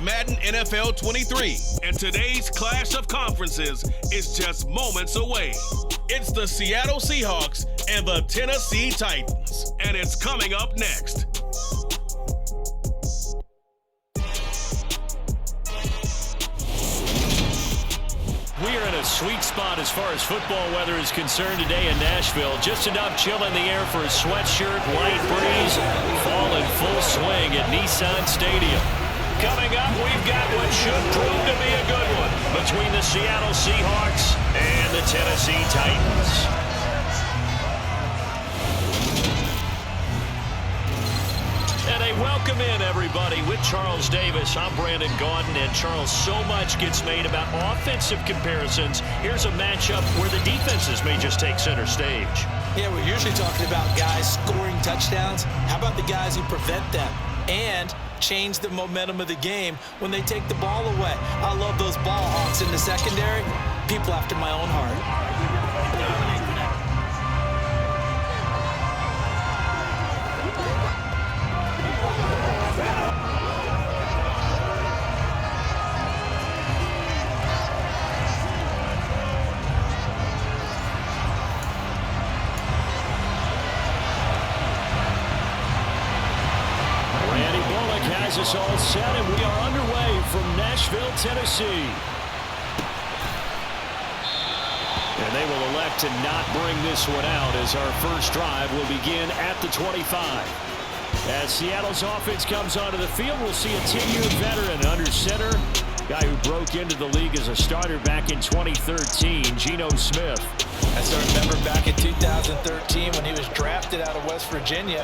Madden NFL 23, and today's clash of conferences is just moments away. It's the Seattle Seahawks and the Tennessee Titans, and it's coming up next. We are in a sweet spot as far as football weather is concerned today in Nashville. Just enough chill in the air for a sweatshirt, light breeze, fall in full swing at Nissan Stadium. Coming up, we've got what should prove to be a good one between the Seattle Seahawks and the Tennessee Titans. And a welcome in, everybody, with Charles Davis. I'm Brandon Gaudin, and Charles, so much gets made about offensive comparisons. Here's a matchup where the defenses may just take center stage. Yeah, we're usually talking about guys scoring touchdowns. How about the guys who prevent them and change the momentum of the game when they take the ball away? I love those ball hawks in the secondary. People after my own heart. Has us all set, and we are underway from Nashville, Tennessee. And they will elect to not bring this one out as our first drive will begin at the 25. As Seattle's offense comes onto the field, we'll see a 10-year veteran under center, guy who broke into the league as a starter back in 2013, Geno Smith. I still remember back in 2013 when he was drafted out of West Virginia.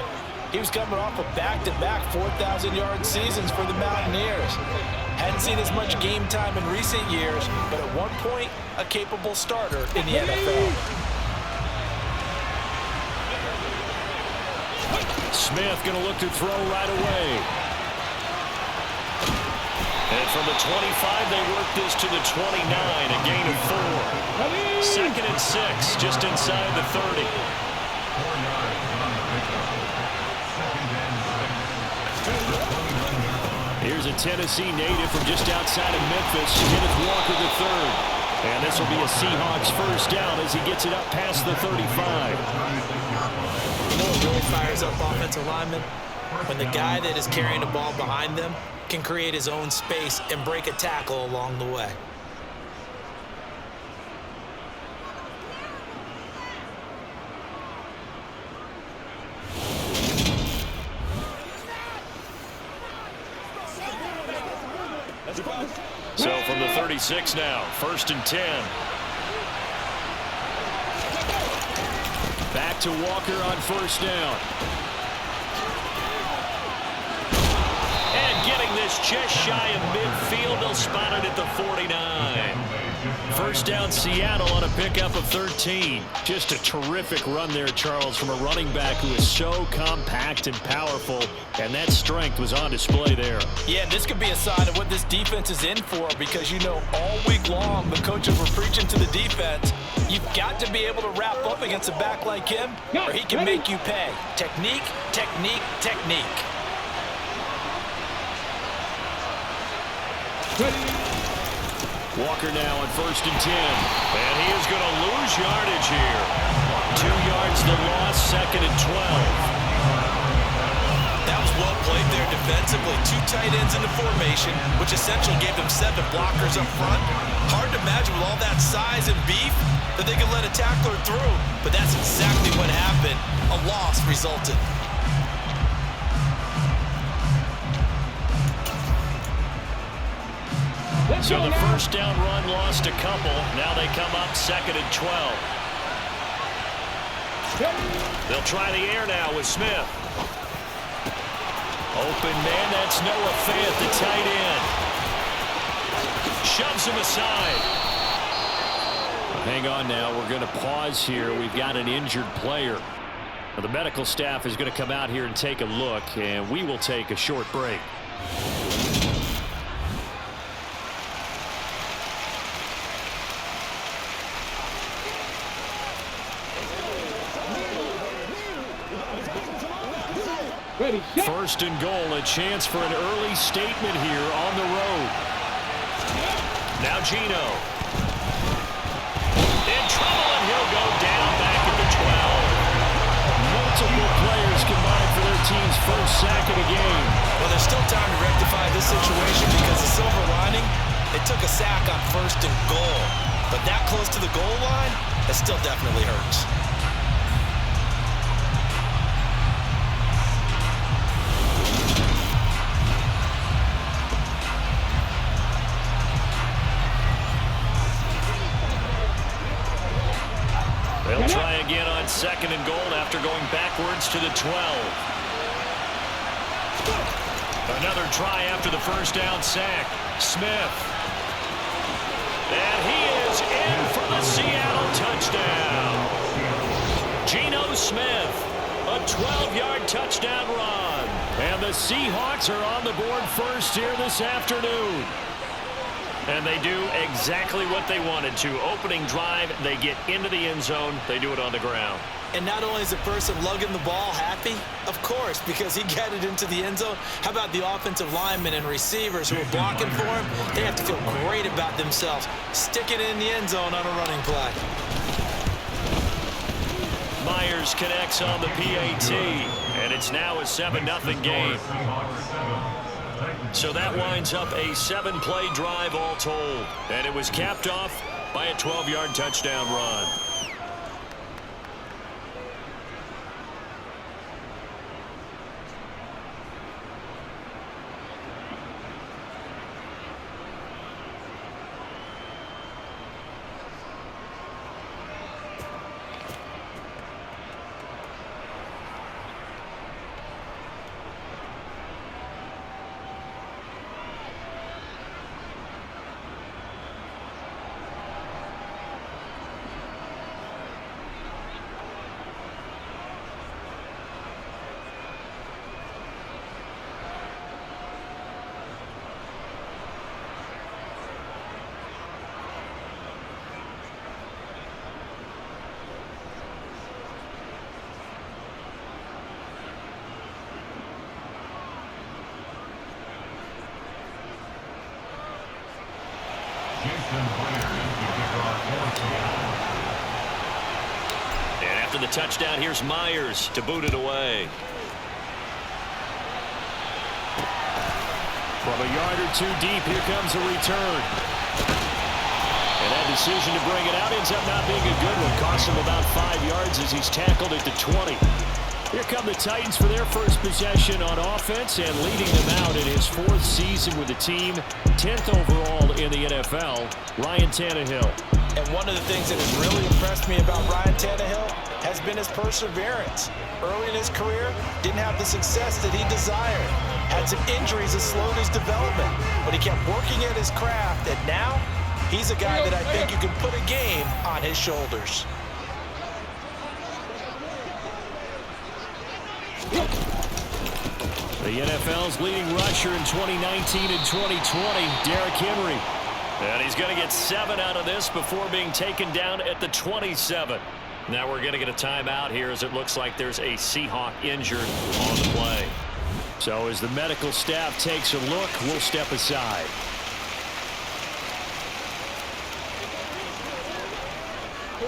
He was coming off a back-to-back 4,000-yard seasons for the Mountaineers. Hadn't seen as much game time in recent years, but at one point, a capable starter in the NFL. Smith going to look to throw right away. And from the 25, they work this to the 29, a gain of 4. 2nd and 6, just inside the 30. Here's a Tennessee native from just outside of Memphis, Kenneth Walker III. And this will be a Seahawks first down as he gets it up past the 35. You know what really fires up offensive linemen? When the guy that is carrying the ball behind them can create his own space and break a tackle along the way. So from the 36 now, 1st and 10. Back to Walker on 1st down. And getting this just shy of midfield, they'll spot it at the 49. 1st down Seattle on a pickup of 13. Just a terrific run there, Charles, from a running back who is so compact and powerful, and that strength was on display there. Yeah, this could be a sign of what this defense is in for, because you know all week long the coaches were preaching to the defense, you've got to be able to wrap up against a back like him or he can make you pay. Technique, technique, technique. Walker now on 1st and 10. And he is going to lose yardage here. 2 yards the loss, 2nd and 12. That was well played there defensively. 2 tight ends in the formation, which essentially gave them 7 blockers up front. Hard to imagine with all that size and beef that they could let a tackler through. But that's exactly what happened. A loss resulted. So the 1st down run lost a couple. Now they come up 2nd and 12. They'll try the air now with Smith. Open man, that's Noah Fant, the tight end. Shoves him aside. Hang on now, we're going to pause here. We've got an injured player. Now, the medical staff is going to come out here and take a look, and we will take a short break. First and goal, a chance for an early statement here on the road. Now Geno. In trouble, and he'll go down back at the 12. Multiple players combined for their team's first sack of the game. Well, there's still time to rectify this situation because the silver lining, it took a sack on first and goal. But that close to the goal line, it still definitely hurts. They'll try again on second and goal after going backwards to the 12. Another try after the first down sack. Smith. And he is in for the Seattle touchdown. Geno Smith, a 12-yard touchdown run. And the Seahawks are on the board first here this afternoon. And they do exactly what they wanted to. Opening drive, they get into the end zone. They do it on the ground. And not only is the person lugging the ball happy, of course, because he got it into the end zone. How about the offensive linemen and receivers who are blocking for him? They have to feel great about themselves. Stick it in the end zone on a running play. Myers connects on the PAT, and it's now a 7-0 game. So that winds up a 7-play drive all told. And it was capped off by a 12-yard touchdown run. And after the touchdown, here's Myers to boot it away. From a yard or two deep, here comes a return. And that decision to bring it out ends up not being a good one. Cost him about 5 yards as he's tackled at the 20. Here come the Titans for their first possession on offense, and leading them out in his 4th season with the team, 10th overall in the NFL, Ryan Tannehill. And one of the things that has really impressed me about Ryan Tannehill has been his perseverance. Early in his career, didn't have the success that he desired. Had some injuries that slowed his development, but he kept working at his craft, and now he's a guy that I think you can put a game on his shoulders. The NFL's leading rusher in 2019 and 2020, Derrick Henry. And he's going to get 7 out of this before being taken down at the 27. Now we're going to get a timeout here as it looks like there's a Seahawk injured on the play. So as the medical staff takes a look, we'll step aside.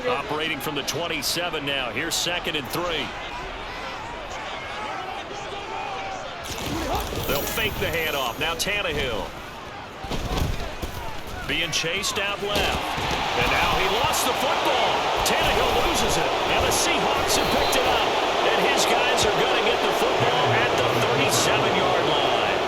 Operating from the 27 now. Here's 2nd and 3. They'll fake the handoff. Now Tannehill. Being chased out left. And now he lost the football. Tannehill loses it. And the Seahawks have picked it up. And his guys are going to get the football at the 37-yard line.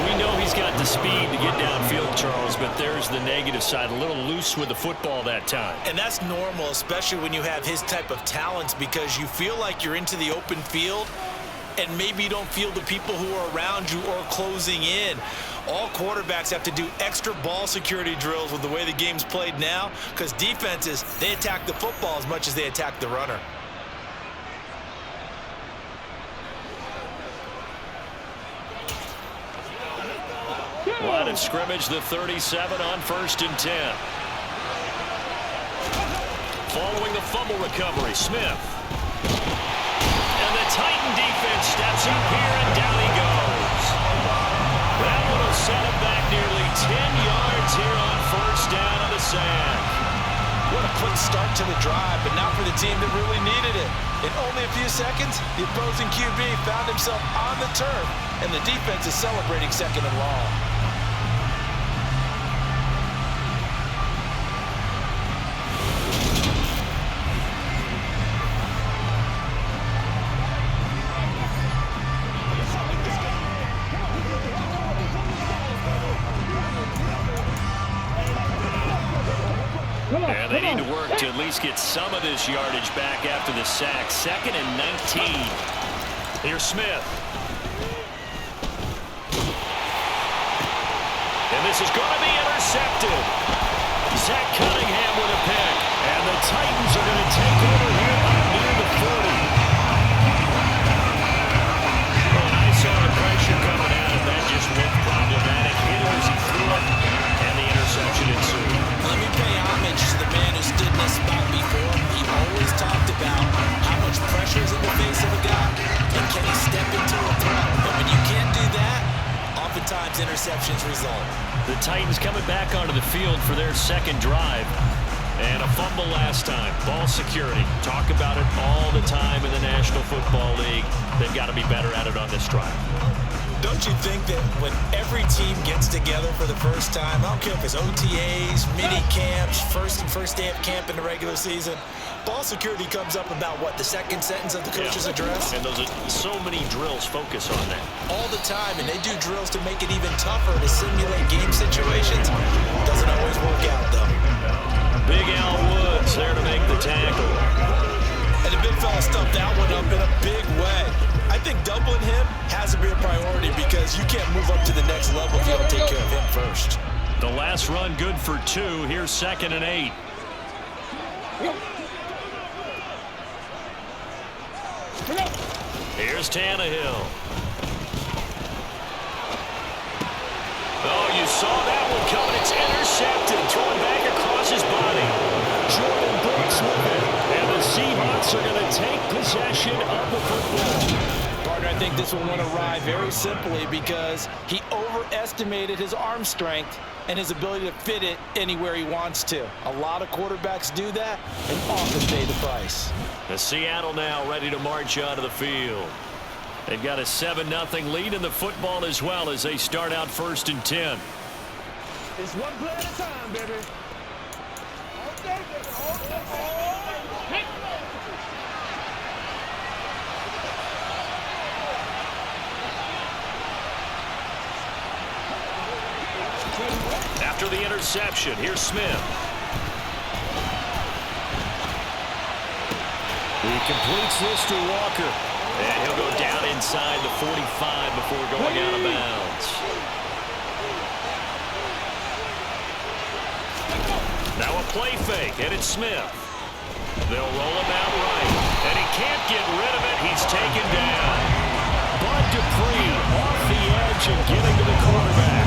We know he's got the speed to get downfield, Charles, but there's the negative side. A little loose with the football that time. And that's normal, especially when you have his type of talents, because you feel like you're into the open field and maybe you don't feel the people who are around you or closing in. All quarterbacks have to do extra ball security drills with the way the game's played now, because defenses, they attack the football as much as they attack the runner. Line of scrimmage, the 37 on 1st and 10. Following the fumble recovery, Smith. And the Titan defense steps up here, and down he goes. That one will set him back nearly 10 yards here on first down on the sack. What a quick start to the drive, but not for the team that really needed it. In only a few seconds, the opposing QB found himself on the turf, and the defense is celebrating second and long. And they need to work to at least get some of this yardage back after the sack. 2nd and 19. Here's Smith. And this is going to be intercepted. Zach Cunningham with a pick. And the Titans are going to take over here up near the 40. Oh, and I saw the pressure coming out, and that just looked problematic. Hit him as he threw it, and the interception ensued. Let me pay homage to the man who stood in this spot before. He always talked about how much pressure is in the face of a guy, and can he step into a throw. And when you can't do that, oftentimes interceptions result. The Titans coming back onto the field for their second drive. And a fumble last time. Ball security. Talk about it all the time in the National Football League. They've got to be better at it on this drive. Don't you think that when every team gets together for the first time, I don't care if it's OTAs, mini camps, first day of camp in the regular season, ball security comes up about what, the second sentence of the coach's address? And those are so many drills focus on that. All the time, and they do drills to make it even tougher to simulate game situations. Doesn't always work out, though. Big Al Woods there to make the tackle. And the big fella stuffed that one up in a big way. I think doubling him has to be a priority because you can't move up to the next level if you don't take care of him first. The last run good for 2. Here's 2nd and 8. Here's Tannehill. Oh, you saw that one coming. It's intercepted. Thrown back across his body. Jordan Brooks with it. And the Seahawks are going to take possession of the football. Partner, I think this one went awry very simply because he overestimated his arm strength and his ability to fit it anywhere he wants to. A lot of quarterbacks do that and often pay the price. The Seattle now ready to march onto the field. They've got a 7-0 lead in the football as well as they start out 1st and 10. It's one play at a time, baby. After the interception, here's Smith. He completes this to Walker. And he'll go down inside the 45 before going out of bounds. Now a play fake, and it's Smith. They'll roll him out right. And he can't get rid of it. He's taken down. Bud Dupree off the edge and getting to the quarterback.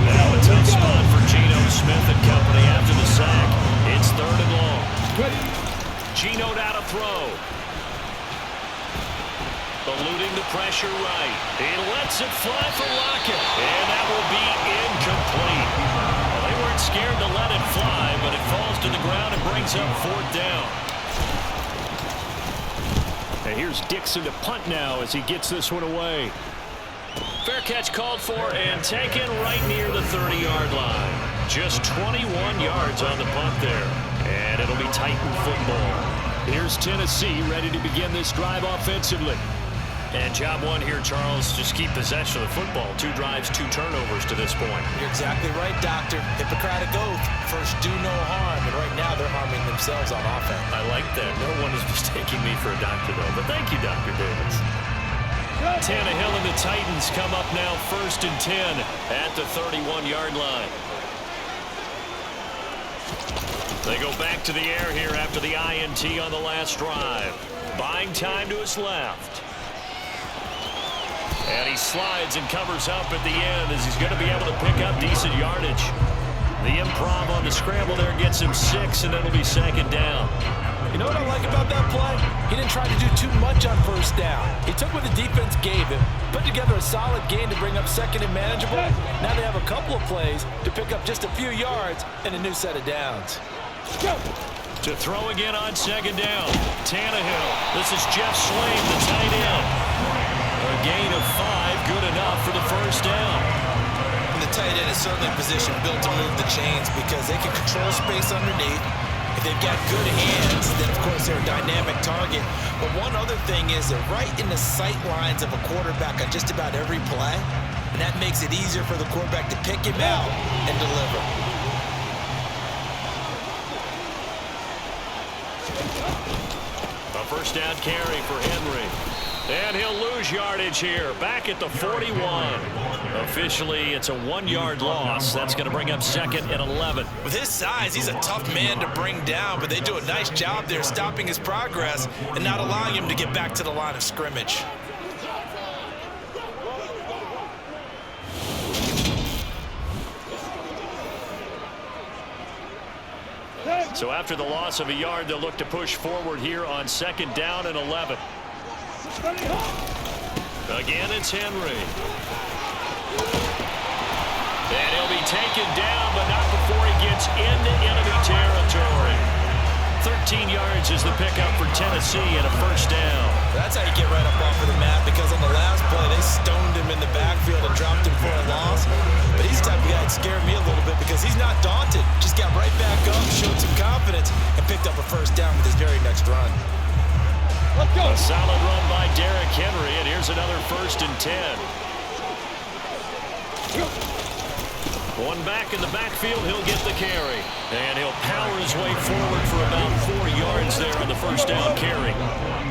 Now a tough spot for Geno Smith and company after the sack. It's 3rd and long. Geno down to throw. Eluding the pressure right. He lets it fly for Lockett. And that will be incomplete. Well, they weren't scared to let it fly, but it falls to the ground and brings up 4th down. And here's Dixon to punt now as he gets this one away. Fair catch called for and taken right near the 30-yard line. Just 21 yards on the punt there. And it'll be Titan football. Here's Tennessee ready to begin this drive offensively. And job one here, Charles, just keep possession of the football. 2 drives, 2 turnovers to this point. You're exactly right, Doctor. Hippocratic oath. First, do no harm. And right now, they're harming themselves on offense. I like that. No one is mistaking me for a doctor, though. But thank you, Dr. Davis. Tannehill and the Titans come up now 1st and 10 at the 31-yard line. They go back to the air here after the INT on the last drive. Buying time to his left. And he slides and covers up at the end as he's going to be able to pick up decent yardage. The improv on the scramble there gets him 6, and it'll be second down. You know what I like about that play? He didn't try to do too much on first down. He took what the defense gave him, put together a solid gain to bring up second and manageable. Now they have a couple of plays to pick up just a few yards and a new set of downs. To throw again on second down. Tannehill. This is Jeff Swain, the tight end. A gain of 5, good enough for the first down. And the tight end is certainly a position built to move the chains because they can control space underneath. If they've got good hands, then of course they're a dynamic target. But one other thing is they're right in the sight lines of a quarterback on just about every play. And that makes it easier for the quarterback to pick him out and deliver. A first down carry for Henry. And he'll lose yardage here, back at the 41. Officially, it's a 1-yard loss. That's going to bring up second and 11. With his size, he's a tough man to bring down, but they do a nice job there stopping his progress and not allowing him to get back to the line of scrimmage. So after the loss of a yard, they'll look to push forward here on second down and 11. Again, it's Henry. And he'll be taken down, but not before he gets into enemy territory. 13 yards is the pickup for Tennessee and a first down. That's how you get right up off of the mat, because on the last play, they stoned him in the backfield and dropped him for a loss. But he's the type of guy that scared me a little bit because he's not daunted. Just got right back up, showed some confidence, and picked up a first down with his very next run. Let's go. A solid run by Derrick Henry, and here's another 1st and 10. One back in the backfield, he'll get the carry. And he'll power his way forward for about 4 yards there on the first down carry.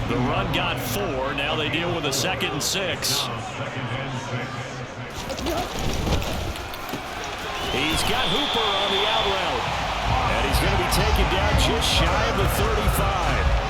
The run got 4. Now they deal with a 2nd and 6. He's got Hooper on the out route. And he's going to be taken down just shy of the 35.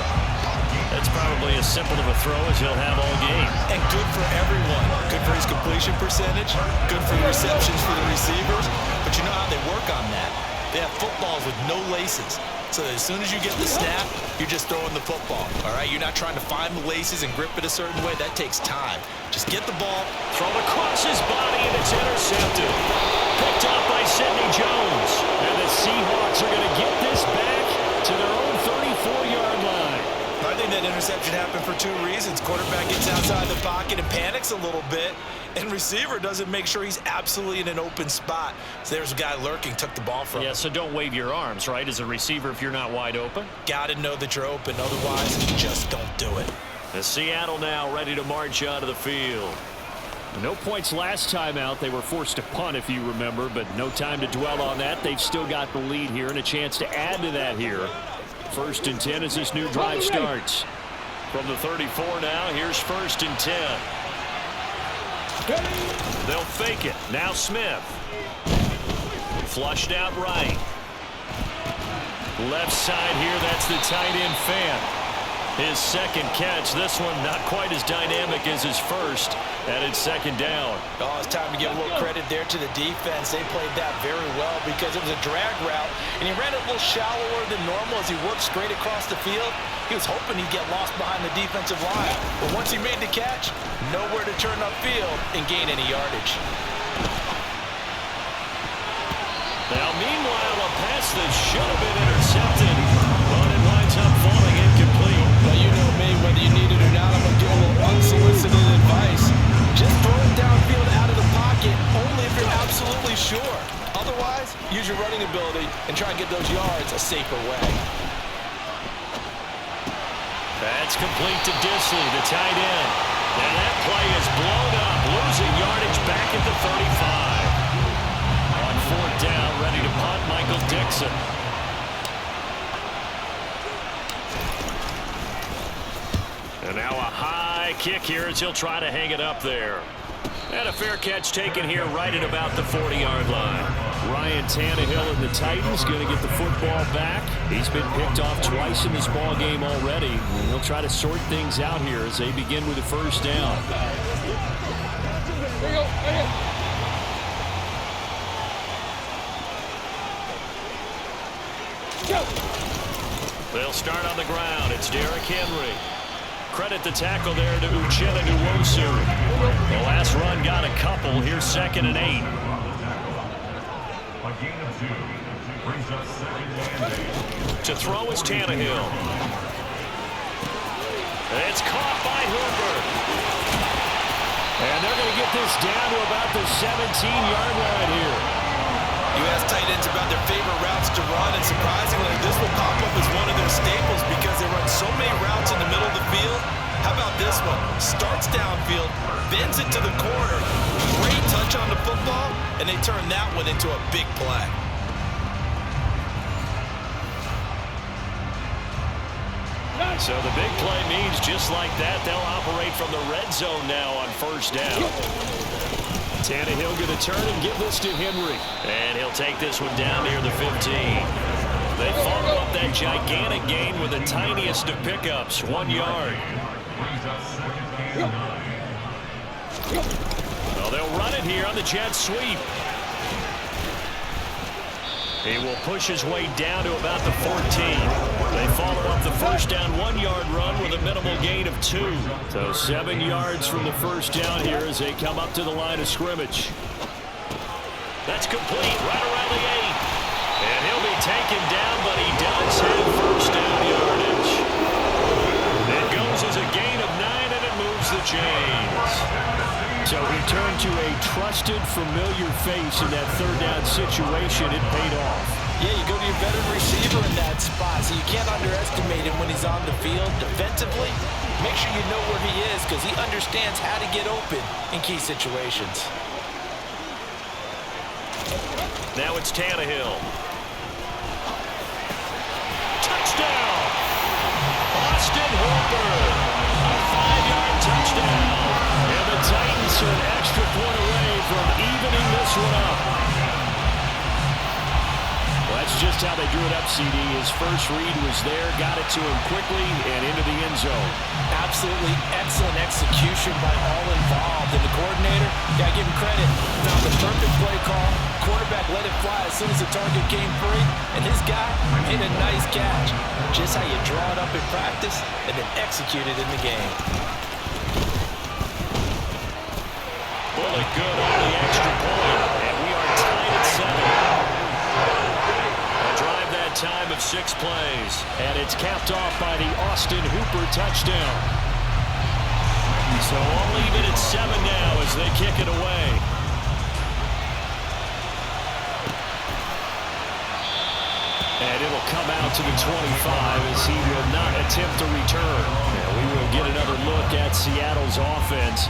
That's probably as simple of a throw as he'll have all game. And good for everyone. Good for his completion percentage. Good for the receptions for the receivers. But you know how they work on that. They have footballs with no laces. So that as soon as you get the snap, you're just throwing the football. All right? You're not trying to find the laces and grip it a certain way. That takes time. Just get the ball. Thrown across his body, and it's intercepted. Picked up by Sidney Jones. And the Seahawks are going to get this back to their own 34-yard line. I think that interception happened for 2 reasons. Quarterback gets outside the pocket and panics a little bit, and receiver doesn't make sure he's absolutely in an open spot. So there's a guy lurking, took the ball from him. Yeah, so don't wave your arms, right, as a receiver if you're not wide open. Got to know that you're open. Otherwise, just don't do it. The Seattle now ready to march onto the field. No points last time out. They were forced to punt, if you remember, but no time to dwell on that. They've still got the lead here and a chance to add to that here. 1st and 10 as this new drive starts. From the 34 now, here's 1st and 10. They'll fake it. Now Smith. Flushed out right. Left side here, that's the tight end Fant. His 2nd catch. This one not quite as dynamic as his first, and it's 2nd down. Oh, it's time to give a little credit there to the defense. They played that very well because it was a drag route, and he ran it a little shallower than normal as he worked straight across the field. He was hoping he'd get lost behind the defensive line. But once he made the catch, nowhere to turn upfield and gain any yardage. Now, meanwhile, a pass that should have been intercepted, but it winds up falling incomplete. Well, you know me, whether you need it or not, I'm going to give a little unsolicited advice. Just throw it downfield out of the pocket, only if you're absolutely sure. Otherwise, use your running ability and try and get those yards a safer way. That's complete to Disley, the tight end. And that play is blown up, losing yardage back at the 35. On 4th down, ready to punt, Michael Dixon. And now a high kick here as he'll try to hang it up there. And a fair catch taken here right at about the 40-yard line. Ryan Tannehill and the Titans going to get the football back. He's been picked off twice in this ball game already. And they'll try to sort things out here as they begin with the first down. They'll start on the ground. It's Derrick Henry. Credit the tackle there to Uchenna Nwosu. The last run got a couple. Here's 2nd and 8. To throw is Tannehill. It's caught by Hooper. And they're going to get this down to about the 17-yard line here. You ask tight ends about their favorite routes to run, and surprisingly, this will pop up as one of their staples because they run so many routes in the middle of the field. How about this one? Starts downfield, bends it to the corner. Great touch on the football, and they turn that one into a big play. So the big play means just like that, they'll operate from the red zone now on 1st down. Tannehill going to turn and give this to Henry. And he'll take this one down near the 15. They follow up that gigantic gain with the tiniest of pickups, 1 yard. Well, they'll run it here on the jet sweep. He will push his way down to about the 14. They follow up the 1st down 1-yard run with a minimal gain of 2. So 7 yards from the 1st down here as they come up to the line of scrimmage. That's complete right around the 8. And he'll be taken down, but he does have 1st down yardage. It goes as a gain of 9, and it moves the chains. So we turn to a trusted, familiar face in that 3rd down situation. It paid off. Yeah, you go to your veteran receiver in that spot, so you can't underestimate him when he's on the field. Defensively, make sure you know where he is because he understands how to get open in key situations. Now it's Tannehill. Touchdown! Austin Hooper. A 5-yard touchdown. And the Titans are an extra point away from evening this one up. Well, that's just how they drew it up, CD. His first read was there, got it to him quickly, and into the end zone. Absolutely excellent execution by all involved. And the coordinator, got to give him credit, found the perfect play call. Quarterback let it fly as soon as the target came free, and his guy made a nice catch. Just how you draw it up in practice and then execute it in the game. Bullet good on the extra point, and we are tied at 7. A drive that time of 6 plays, and it's capped off by the Austin Hooper touchdown. So I'll leave it at 7 now as they kick it away. And it'll come out to the 25 as he will not attempt to return. And we will get another look at Seattle's offense.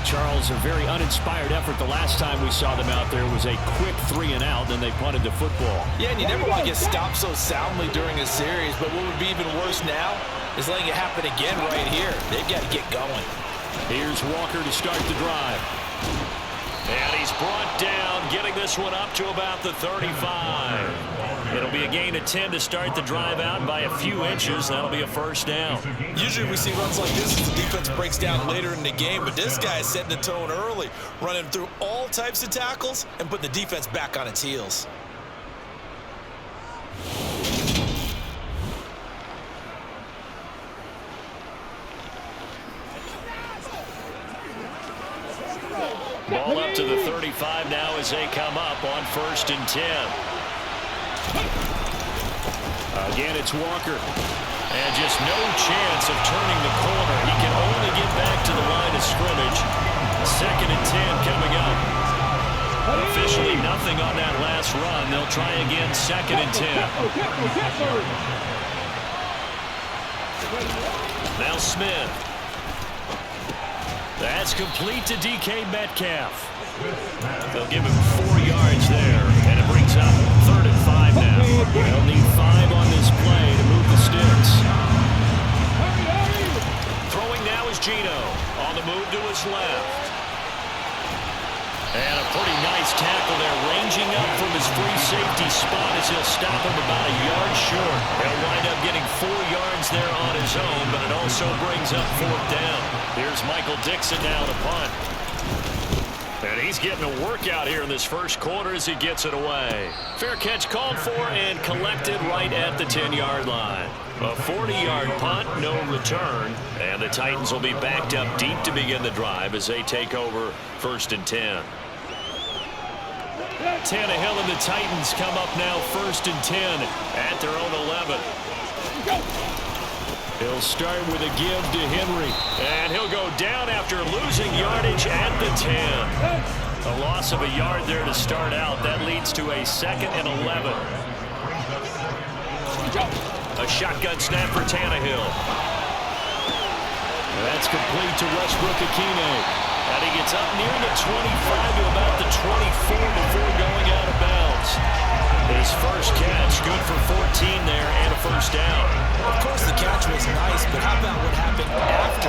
Charles, a very uninspired effort. The last time we saw them out there was a quick 3-and-out, then they punted the football. Yeah, and you never want to get stopped so soundly during a series, but what would be even worse now is letting it happen again right here. They've got to get going. Here's Walker to start the drive. And he's brought down, getting this one up to about the 35. It'll be a gain of 10 to start the drive out by a few inches. That'll be a 1st down. Usually we see runs like this as the defense breaks down later in the game, but this guy is setting the tone early, running through all types of tackles and putting the defense back on its heels. Ball up to the 35 now as they come up on 1st and 10. Again, it's Walker. And just no chance of turning the corner. He can only get back to the line of scrimmage. 2nd and 10 coming up. Officially nothing on that last run. They'll try again 2nd and 10. Now Smith. That's complete to DK Metcalf. They'll give him 4 yards there, and it brings up 3rd and 5 now. They'll need 5 on this play to move the sticks. Throwing now is Geno on the move to his left. And a pretty nice tackle there, ranging up from his free safety spot as he'll stop him about a yard short. He'll wind up getting 4 yards there on his own, but it also brings up 4th down. Here's Michael Dixon now to punt. And he's getting a workout here in this first quarter as he gets it away. Fair catch called for and collected right at the 10-yard line. A 40-yard punt, no return. And the Titans will be backed up deep to begin the drive as they take over 1st and 10. Tannehill and the Titans come up now 1st and 10 at their own 11. He'll start with a give to Henry. And he'll go down after losing yardage at the 10. A loss of a yard there to start out. That leads to a 2nd and 11. A shotgun snap for Tannehill. That's complete to Westbrook-Ikhine. And he gets up near the 25 to about the 24 before going out of bounds. His first catch, good for 14 there and a first down. Of course, the catch was nice, but how about what happened after?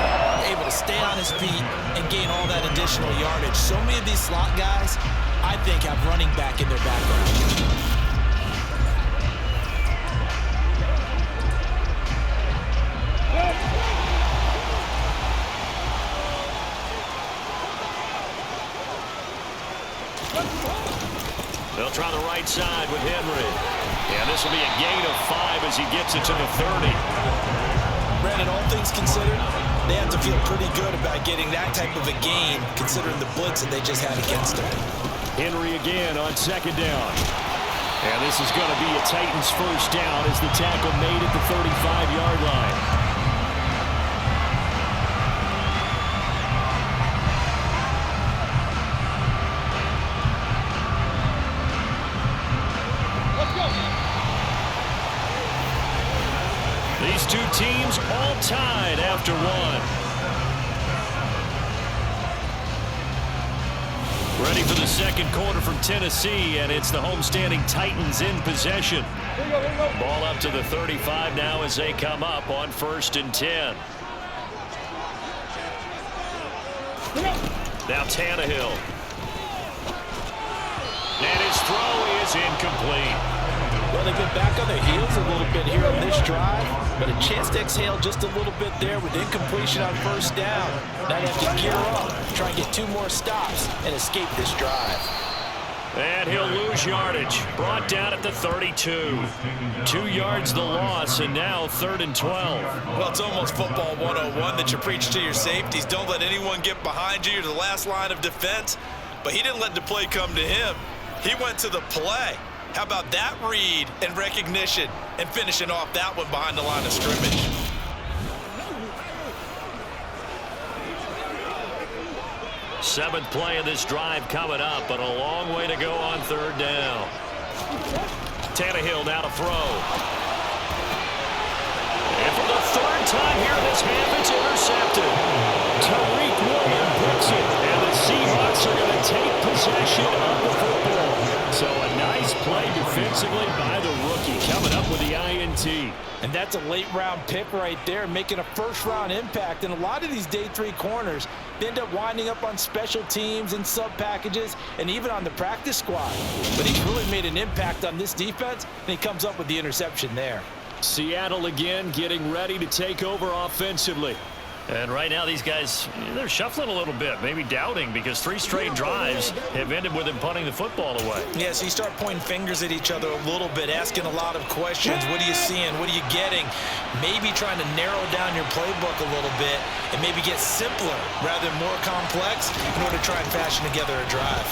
Able to stay on his feet and gain all that additional yardage. So many of these slot guys, I think, have running back in their background. They'll try the right side with Henry. And this will be a gain of 5 as he gets it to the 30. Brandon, all things considered, they have to feel pretty good about getting that type of a gain, considering the blitz that they just had against them. Henry again on 2nd down. And this is going to be a Titans first down as the tackle made at the 35-yard line. These two teams all tied after one. Ready for the second quarter from Tennessee, and it's the homestanding Titans in possession. Ball up to the 35 now as they come up on 1st and 10. Now Tannehill. And his throw is incomplete. Well, they've been back on their heels a little bit here on this drive, but a chance to exhale just a little bit there with incompletion on 1st down. Now they have to gear up, try and get 2 more stops, and escape this drive. And he'll lose yardage. Brought down at the 32. 2 yards the loss, and now 3rd and 12. Well, it's almost football 101 that you preach to your safeties. Don't let anyone get behind you. You're the last line of defense. But he didn't let the play come to him. He went to the play. How about that read and recognition and finishing off that one behind the line of scrimmage? Seventh play of this drive coming up, but a long way to go on 3rd down. Tannehill now to throw. And for the 3rd time here this half, it's intercepted. Tariq Woolen breaks it, and the Seahawks are going to take possession of the football. So a nice play defensively by the rookie, coming up with the INT. And that's a late-round pick right there, making a first-round impact. And a lot of these day 3 corners, they end up winding up on special teams and sub-packages and even on the practice squad. But he's really made an impact on this defense, and he comes up with the interception there. Seattle again getting ready to take over offensively. And right now these guys, they're shuffling a little bit, maybe doubting, because 3 straight drives have ended with them punting the football away. Yeah, so you start pointing fingers at each other a little bit, asking a lot of questions. What are you seeing? What are you getting? Maybe trying to narrow down your playbook a little bit and maybe get simpler rather than more complex in order to try and fashion together a drive.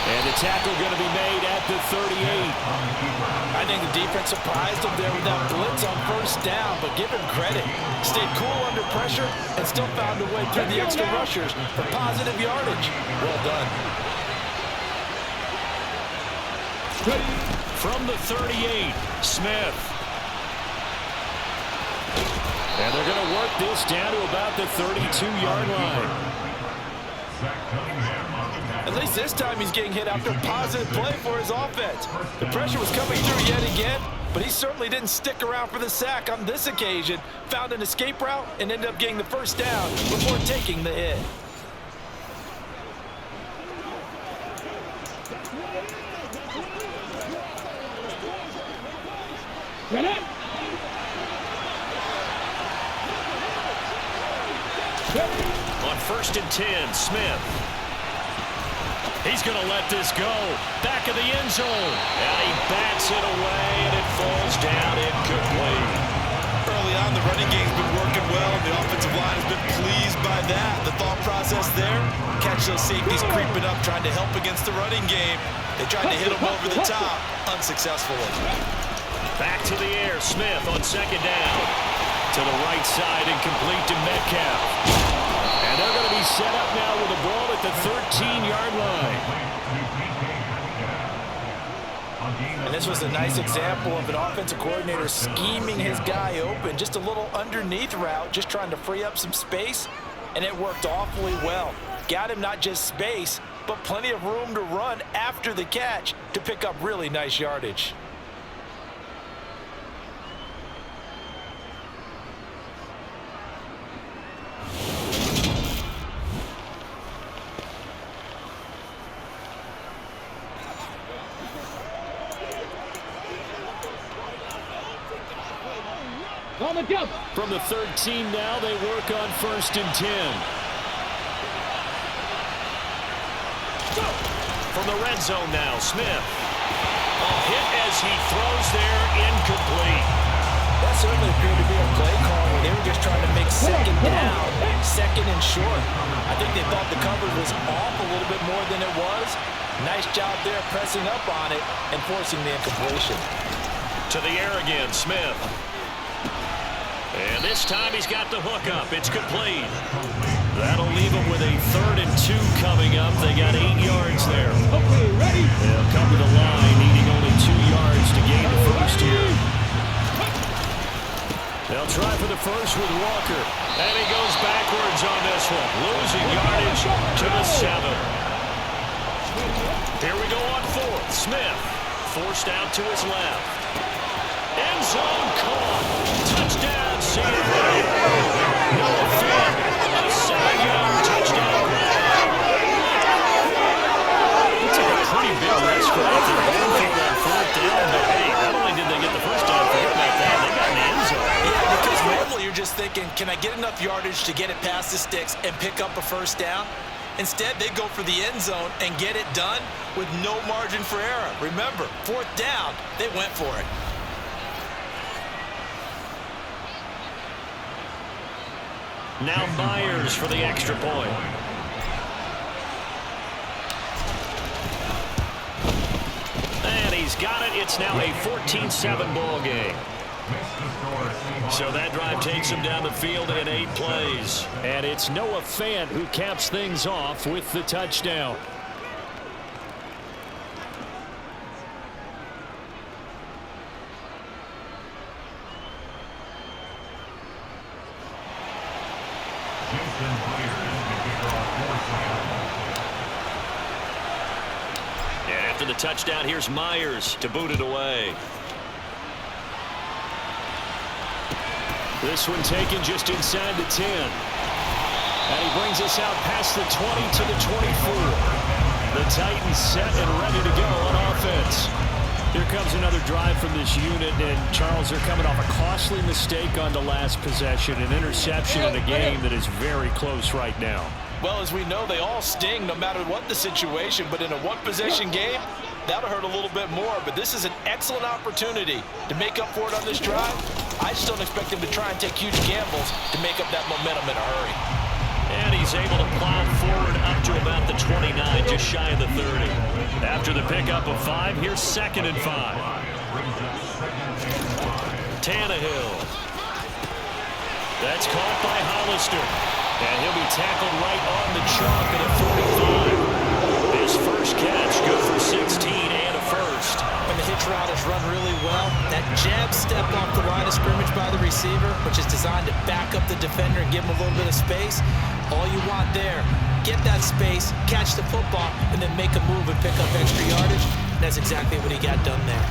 And the tackle going to be made at the 38. I think the defense surprised him there with that blitz on 1st down, but give him credit. Stayed cool under pressure and still found a way through the extra rushers for positive yardage. Well done. From the 38, Smith. And they're going to work this down to about the 32-yard line. At least this time he's getting hit after a positive play for his offense. The pressure was coming through yet again, but he certainly didn't stick around for the sack on this occasion. Found an escape route and ended up getting the 1st down before taking the hit. 1st and 10, Smith. He's going to let this go. Back of the end zone. And he bats it away, and it falls down incomplete. Early on, the running game's been working well, and the offensive line has been pleased by that. The thought process there, catch those safeties creeping up, trying to help against the running game. They tried to hit them over the top, unsuccessfully. Back to the air, Smith on 2nd down. To the right side and complete to Metcalf. And they're going to be set up now with the ball at the 13-yard line. And this was a nice example of an offensive coordinator scheming his guy open. Just a little underneath route, just trying to free up some space. And it worked awfully well. Got him not just space, but plenty of room to run after the catch to pick up really nice yardage. From the 13 now, they work on 1st and 10. From the red zone now, Smith. A hit as he throws there, incomplete. That certainly appeared to be a play call where they were just trying to make 2nd down, 2nd and short. I think they thought the coverage was off a little bit more than it was. Nice job there pressing up on it and forcing the incompletion. To the air again, Smith. And this time he's got the hook up. It's complete. That'll leave him with a 3rd and 2 coming up. They got 8 yards there. Okay, ready? They'll come to the line, needing only 2 yards to gain the first here. They'll try for the first with Walker. And he goes backwards on this one, losing yardage to the 7. Here we go on 4th. Smith forced out to his left. End zone caught. Touchdown, Seattle. Noah Fant, a 7-yard touchdown grab. He took a pretty big risk right there. Going on 4th down, but hey, not only did they get the first down, forget about that, they got an end zone. Yeah, because normally you're just thinking, can I get enough yardage to get it past the sticks and pick up a 1st down? Instead, they go for the end zone and get it done with no margin for error. Remember, 4th down, they went for it. Now Myers for the extra point. And he's got it. It's now a 14-7 ball game. So that drive takes him down the field in 8 plays. And it's Noah Fant who caps things off with the touchdown. And after the touchdown, here's Myers to boot it away. This one taken just inside the 10. And he brings us out past the 20 to the 24. The Titans set and ready to go on offense. Here comes another drive from this unit, and Charles, they're coming off a costly mistake on the last possession, an interception in a game that is very close right now. Well, as we know, they all sting no matter what the situation, but in a one-possession game, that'll hurt a little bit more. But this is an excellent opportunity to make up for it on this drive. I just don't expect him to try and take huge gambles to make up that momentum in a hurry. And he's able to plow forward up to about the 29, just shy of the 30. After the pickup of 5, here's 2nd and 5. Tannehill. That's caught by Hollister. And he'll be tackled right on the chalk at a 45. His first catch, good for 16 and a first. When the hitch route is run really well, that jab step off the line of scrimmage by the receiver, which is designed to back up the defender and give him a little bit of space, all you want there, get that space, catch the football, and then make a move and pick up extra yardage. And that's exactly what he got done there.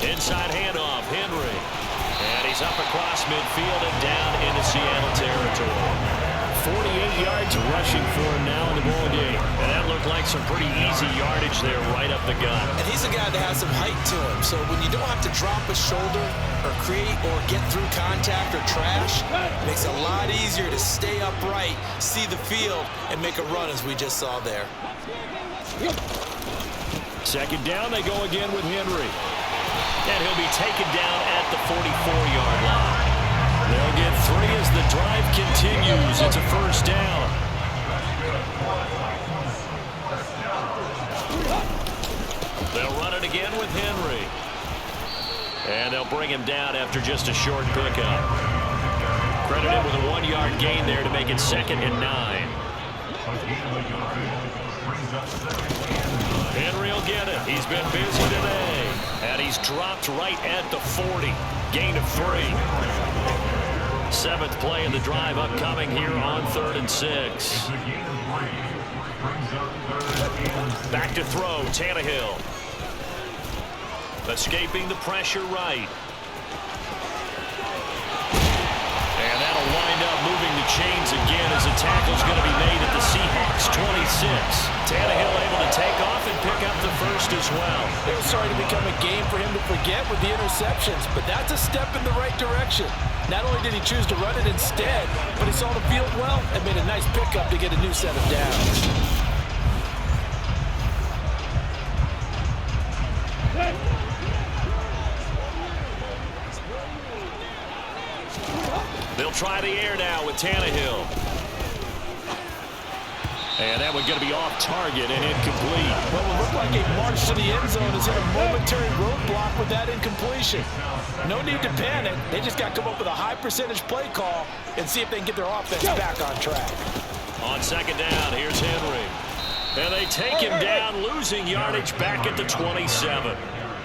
Inside handoff, Henry. And he's up across midfield and down into Seattle territory. 48 yards yards rushing for him now in the ball game. And that looked like some pretty easy yardage there right up the gut. And he's a guy that has some height to him. So when you don't have to drop a shoulder or create or get through contact or trash, it makes it a lot easier to stay upright, see the field, and make a run as we just saw there. Second down, they go again with Henry. And he'll be taken down at the 44-yard line. They'll get 3 as the drive continues. It's a first down. They'll run it again with Henry. And they'll bring him down after just a short pickup. Credited with a 1-yard gain there to make it 2nd and 9. Henry will get it. He's been busy today. And he's dropped right at the 40. Gain of 3. 7th play in the drive upcoming here on 3rd and 6. Back to throw, Tannehill. Escaping the pressure right. And that'll wind up moving the chains again as a tackle's going to be made at the Seahawks 26. Tannehill able to take off and pick up the first as well. It was starting to become a game for him to forget with the interceptions, but that's a step in the right direction. Not only did he choose to run it instead, but he saw the field well and made a nice pickup to get a new set of downs. They'll try the air now with Tannehill. And that one going to be off target and incomplete. Well, it looked like a march to the end zone is in a momentary roadblock with that incompletion. No need to panic. They just got to come up with a high percentage play call and see if they can get their offense back on track. On 2nd down, here's Henry. And they take him down, losing yardage back at the 27.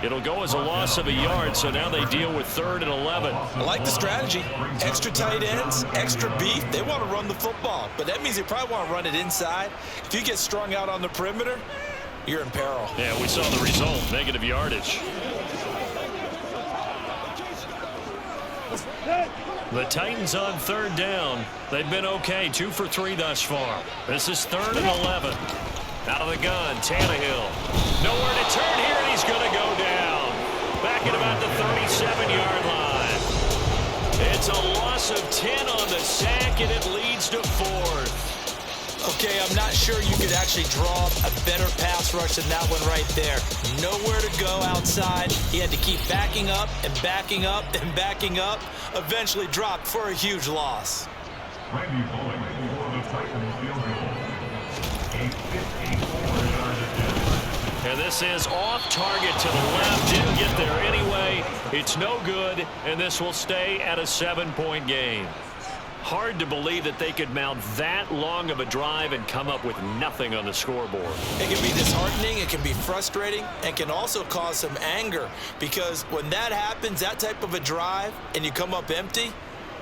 It'll go as a loss of a yard, so now they deal with 3rd and 11. I like the strategy. Extra tight ends, extra beef. They want to run the football, but that means they probably want to run it inside. If you get strung out on the perimeter, you're in peril. Yeah, we saw the result, negative yardage. The Titans on 3rd down. They've been okay, 2 for 3 thus far. This is 3rd and 11. Out of the gun, Tannehill. Nowhere to turn here, and he's going to go down. Back at about the 37-yard line. It's a loss of 10 on the sack, and it leads to 4th. Okay, I'm not sure you could actually draw a better pass rush than that one right there. Nowhere to go outside. He had to keep backing up and backing up and backing up. Eventually dropped for a huge loss. And this is off target to the left. Didn't get there anyway. It's no good, and this will stay at a 7-point game. Hard to believe that they could mount that long of a drive and come up with nothing on the scoreboard. It can be disheartening, it can be frustrating, and can also cause some anger, because when that happens, that type of a drive, and you come up empty,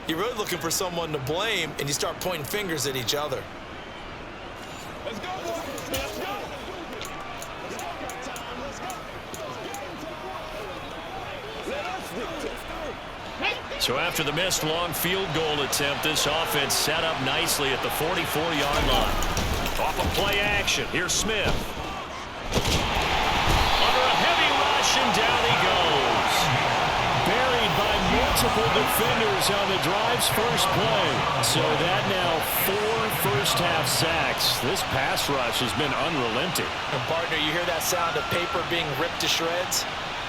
you're really looking for someone to blame, and you start pointing fingers at each other. Let's go, boys. Let's go. So after the missed long field goal attempt, this offense set up nicely at the 44-yard line. Off of play action, here's Smith. Under a heavy rush, and down he goes. Buried by multiple defenders on the drive's first play. So that now 4 first-half sacks. This pass rush has been unrelenting. And partner, you hear that sound of paper being ripped to shreds?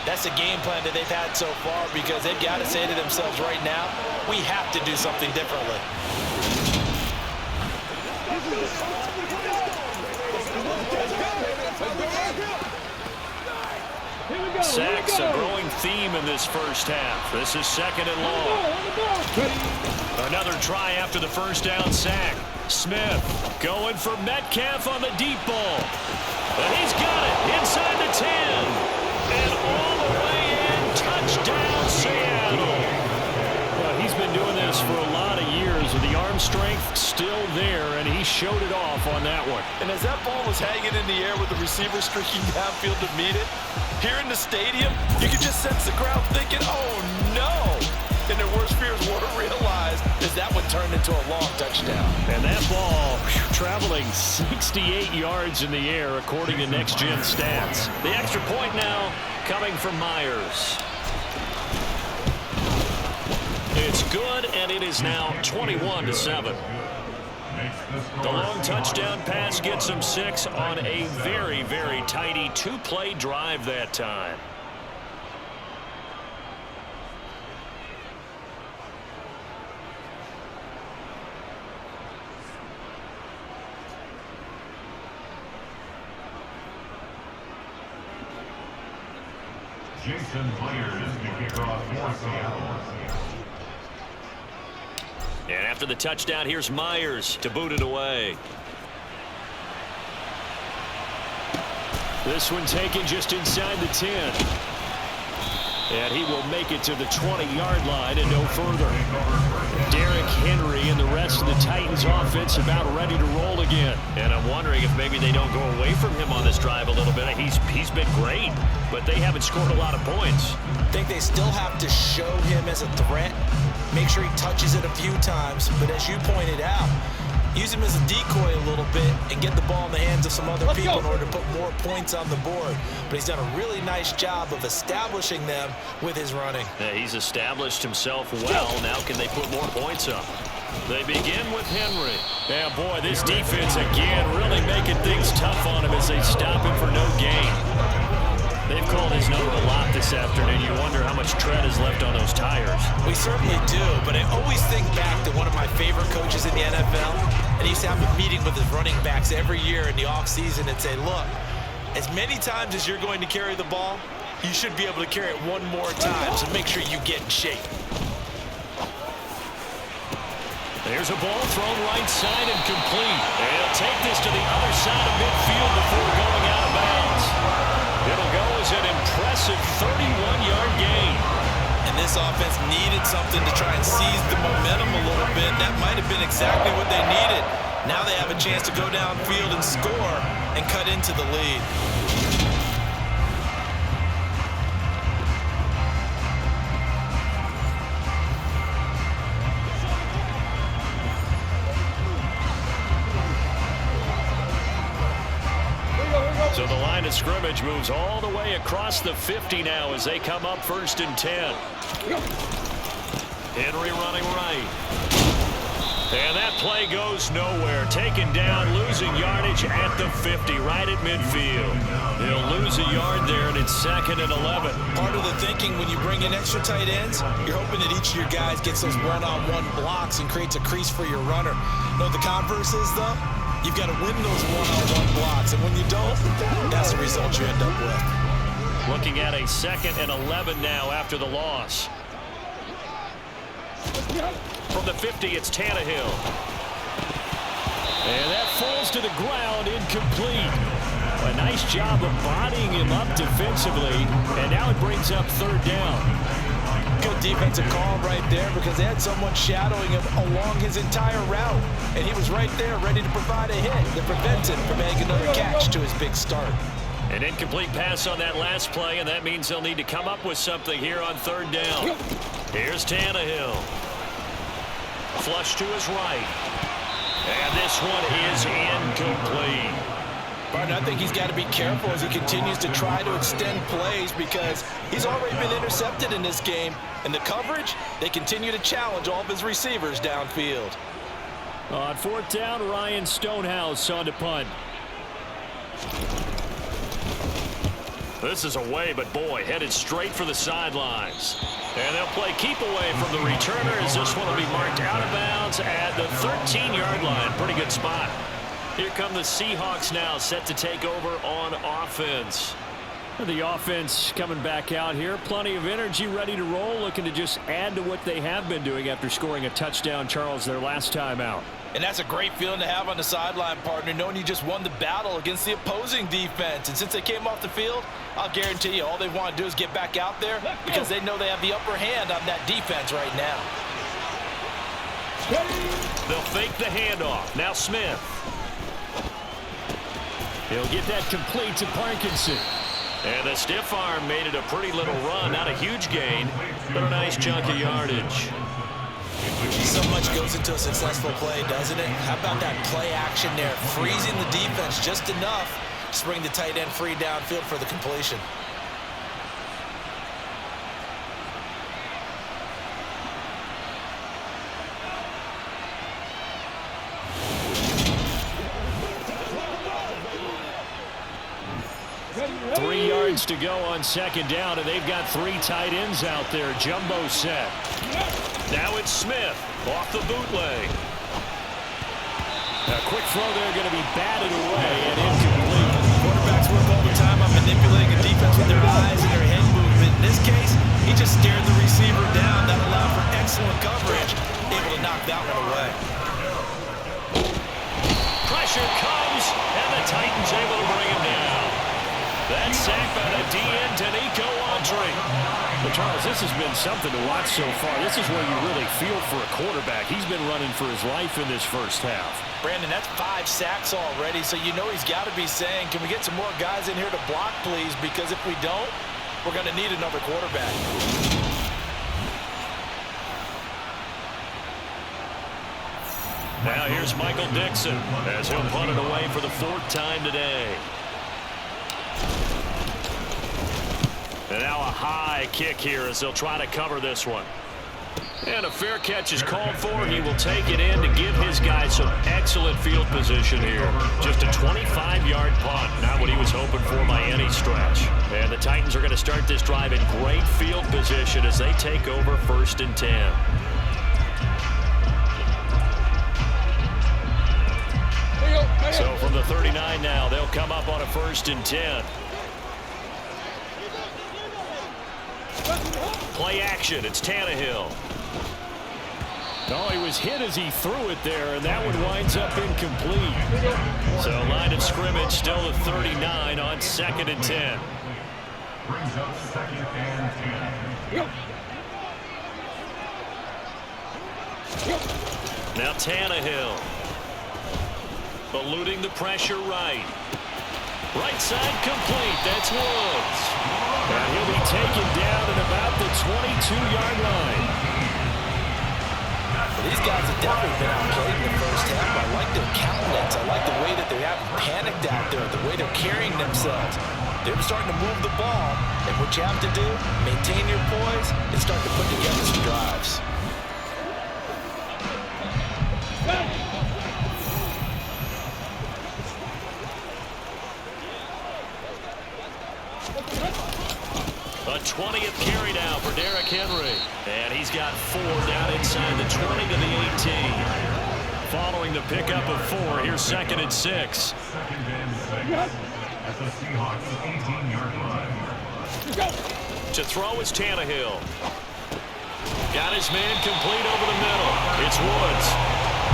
That's the game plan that they've had so far, because they've got to say to themselves right now, we have to do something differently. Sacks, a growing theme in this first half. This is 2nd and long. Another try after the first down sack. Smith going for Metcalf on the deep ball. And he's got it inside the 10. And all the way in, touchdown Seattle. Well, he's been doing this for a lot of years with the arm strength still there, and he showed it off on that one. And as that ball was hanging in the air with the receiver streaking downfield to meet it, here in the stadium, you could just sense the crowd thinking, oh no! And their worst fears were realized as that one turned into a long touchdown. And that ball, traveling 68 yards in the air, according to Next Gen Stats. The extra point now coming from Myers. It's good, and it is now 21-7. The long touchdown pass gets him 6 on a very, very tidy two-play drive that time. Jason Myers to kick off for Seattle. And after the touchdown, here's Myers to boot it away. This one taken just inside the 10. And he will make it to the 20-yard line and no further. Derrick Henry and the rest of the Titans offense about ready to roll again. And I'm wondering if maybe they don't go away from him on this drive a little bit. He's been great, but they haven't scored a lot of points. I think they still have to show him as a threat. Make sure he touches it a few times. But as you pointed out, use him as a decoy a little bit and get the ball in the hands of some other people in order to put more points on the board. But he's done a really nice job of establishing them with his running. Yeah, he's established himself well. Now can they put more points up? They begin with Henry. Yeah, boy, this defense again really making things tough on him as they stop him for no gain. They've called his number a lot this afternoon. You wonder how much tread is left on those tires. We certainly do, but I always think back to one of my favorite coaches in the NFL, and he used to have a meeting with his running backs every year in the offseason and say, look, as many times as you're going to carry the ball, you should be able to carry it one more time, so make sure you get in shape. There's a ball thrown right side and complete. They'll take this to the other side of midfield before going out of bounds. It'll go as an impressive 31-yard gain. And this offense needed something to try and seize the momentum a little bit. That might have been exactly what they needed. Now they have a chance to go downfield and score and cut into the lead. So the line of scrimmage moves all the way across the 50 now as they come up 1st and 10. Henry running right. And that play goes nowhere. Taken down, losing yardage at the 50, right at midfield. They'll lose a yard there, and it's 2nd and 11. Part of the thinking when you bring in extra tight ends, you're hoping that each of your guys gets those one-on-one blocks and creates a crease for your runner. You know what the converse is, though? You've got to win those one-on-one blocks, and when you don't, that's the result you end up with. Looking at a 2nd and 11 now after the loss. From the 50, it's Tannehill. And that falls to the ground, incomplete. A nice job of bodying him up defensively, and now it brings up 3rd down. Good defensive call right there because they had someone shadowing him along his entire route, and he was right there ready to provide a hit that prevents him from making another catch to his big start. An incomplete pass on that last play, and that means they'll need to come up with something here on 3rd down. Here's Tannehill. Flush to his right. And this one is incomplete. Barton, I think he's got to be careful as he continues to try to extend plays because he's already been intercepted in this game. And the coverage, they continue to challenge all of his receivers downfield. On 4th down, Ryan Stonehouse on to punt. This is away, but boy, headed straight for the sidelines. And they'll play keep away from the returner as this one will be marked out of bounds at the 13-yard line. Pretty good spot. Here come the Seahawks now, set to take over on offense. The offense coming back out here. Plenty of energy, ready to roll, looking to just add to what they have been doing after scoring a touchdown, Charles, their last time out. And that's a great feeling to have on the sideline, partner, knowing you just won the battle against the opposing defense. And since they came off the field, I'll guarantee you all they want to do is get back out there because they know they have the upper hand on that defense right now. They'll fake the handoff. Now Smith. He'll get that complete to Parkinson. And the stiff arm made it a pretty little run. Not a huge gain, but a nice chunk of yardage. So much goes into a successful play, doesn't it? How about that play action there? Freezing the defense just enough to bring the tight end free downfield for the completion. To go on second down, and they've got 3 tight ends out there. Jumbo set. Now it's Smith off the bootleg. A quick throw there, going to be batted away and incomplete. Quarterbacks work all the time on manipulating a defense with their eyes and their head movement. In this case, he just stared the receiver down. That allowed for excellent coverage, able to knock that one away. Pressure comes, and the Titans able to bring him down. That sack by the DN, Tannehill Audrey. But Charles, this has been something to watch so far. This is where you really feel for a quarterback. He's been running for his life in this first half. Brandon, that's 5 sacks already, so you know he's got to be saying, can we get some more guys in here to block, please? Because if we don't, we're going to need another quarterback. Now here's Michael Dixon as he'll punt it away for the 4th time today. And now a high kick here as they'll try to cover this one. And a fair catch is called for. He will take it in to give his guys some excellent field position here. Just a 25-yard punt. Not what he was hoping for by any stretch. And the Titans are going to start this drive in great field position as they take over 1st and 10. So from the 39 now, they'll come up on a 1st and 10. Play action. It's Tannehill. Oh, he was hit as he threw it there, and that one winds up incomplete. So line of scrimmage still at 39 on 2nd and 10. Brings up 2nd and 10. Now Tannehill. Eluding the pressure right. Right side complete. That's Woods. And he'll be taken down at about the 22-yard line. These guys have definitely been outplayed in the first half. I like their countenance. I like the way that they haven't panicked out there, the way they're carrying themselves. They're starting to move the ball, and what you have to do, maintain your poise and start to put together some drives. A 20th carry now for Derrick Henry. And he's got 4 down inside the 20 to the 18. Following the pickup of 4, here's 2nd and 6. 2nd and 6 at the Seahawks 18-yard line. To throw is Tannehill. Got his man complete over the middle. It's Woods.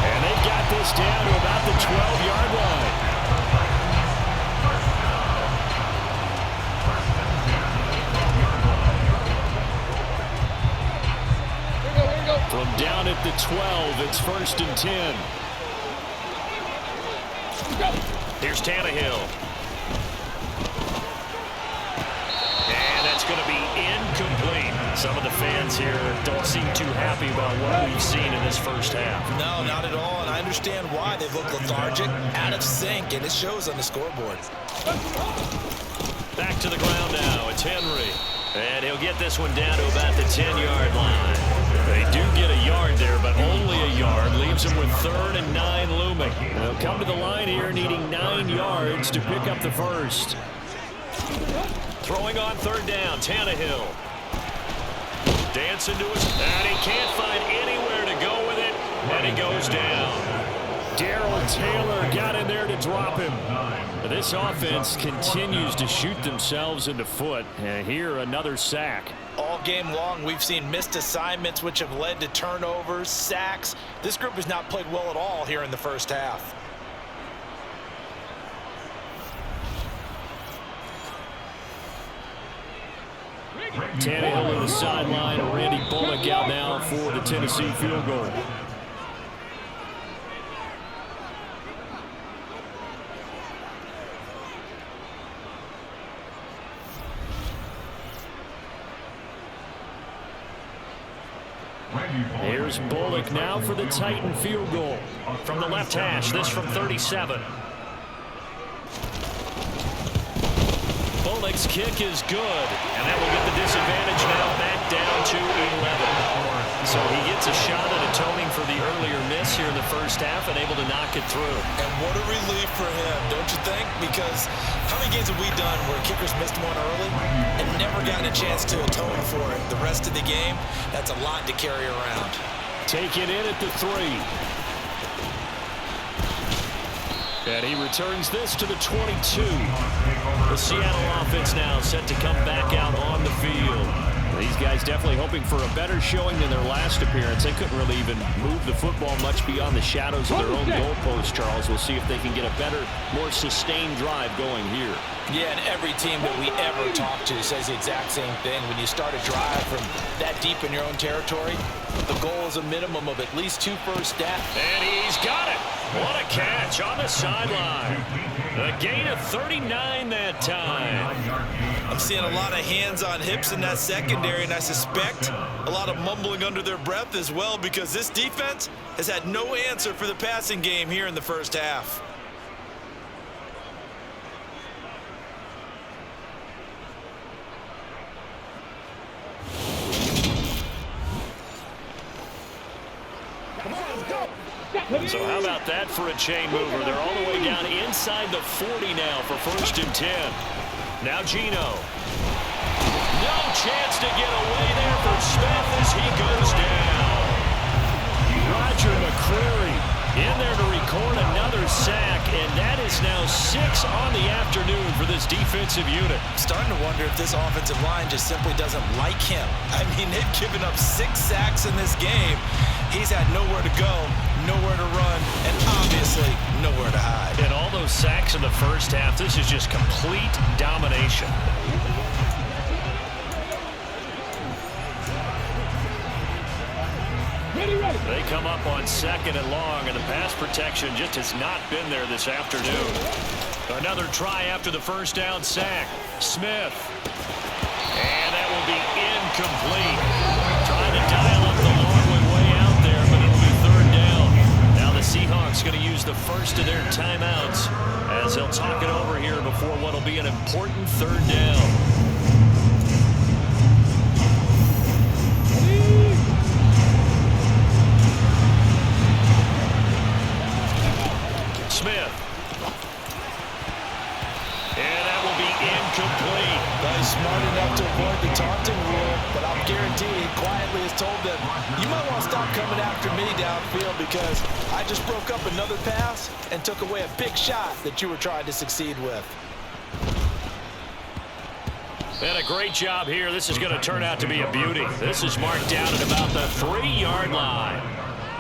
And they've got this down to about the 12-yard line. From down at the 12, it's 1st and 10. Here's Tannehill. And that's going to be incomplete. Some of the fans here don't seem too happy about what we've seen in this first half. No, not at all, and I understand why. They look lethargic, out of sync, and it shows on the scoreboard. Back to the ground now. It's Henry. And he'll get this one down to about the 10-yard line. They do get a yard there, but only a yard. Leaves them with 3rd and 9 looming. They'll come to the line here needing 9 yards to pick up the first. Throwing on 3rd down, Tannehill. Dancing to his... And he can't find anywhere to go with it, and he goes down. Darrell Taylor got in there to drop him. This offense continues to shoot themselves in the foot. And here, another sack. All game long, we've seen missed assignments, which have led to turnovers, sacks. This group has not played well at all here in the first half. Tannehill on the sideline. Randy Bullock out now for the Tennessee field goal. Here Here's Bullock now for the Titan field goal. From the left hash, this from 37. Bullock's kick is good, and that will get the disadvantage now back down to 11. So he gets a shot at atoning for the earlier miss here in the first half and able to knock it through. And what a relief for him, don't you think? Because how many games have we done where kickers missed one early and never gotten a chance to atone for it? The rest of the game, that's a lot to carry around. Take it in at the 3. And he returns this to the 22. The Seattle offense now set to come back out on the field. These guys definitely hoping for a better showing than their last appearance. They couldn't really even move the football much beyond the shadows of their own goalpost, Charles. We'll see if they can get a better, more sustained drive going here. Yeah, and every team that we ever talk to says the exact same thing. When you start a drive from that deep in your own territory, the goal is a minimum of at least 2 first downs. And he's got it. What a catch on the sideline. A gain of 39 that time. I'm seeing a lot of hands on hips in that secondary, and I suspect a lot of mumbling under their breath as well, because this defense has had no answer for the passing game here in the first half. So how about that for a chain mover? They're all the way down inside the 40 now for 1st and 10. Now Geno. No chance to get away there for Smith as he goes down. Roger McCreary in there to record another sack, and that is now 6 on the afternoon for this defensive unit. I'm starting to wonder if this offensive line just simply doesn't like him. I mean, they've given up 6 sacks in this game. He's had nowhere to go, nowhere to run, and obviously nowhere to hide. And all those sacks in the first half, this is just complete domination. They come up on 2nd and long, and the pass protection just has not been there this afternoon. Another try after the first down sack. Smith. And that will be incomplete. Trying to dial up the long one way out there, but it'll be 3rd down. Now the Seahawks going to use the first of their timeouts as they'll talk it over here before what will be an important 3rd down. Smith. And that will be incomplete. He's smart enough to avoid the taunting rule, but I'll guarantee he quietly has told them, you might want to stop coming after me downfield because I just broke up another pass and took away a big shot that you were trying to succeed with. And a great job here. This is going to turn out to be a beauty. This is marked down at about the 3-yard line.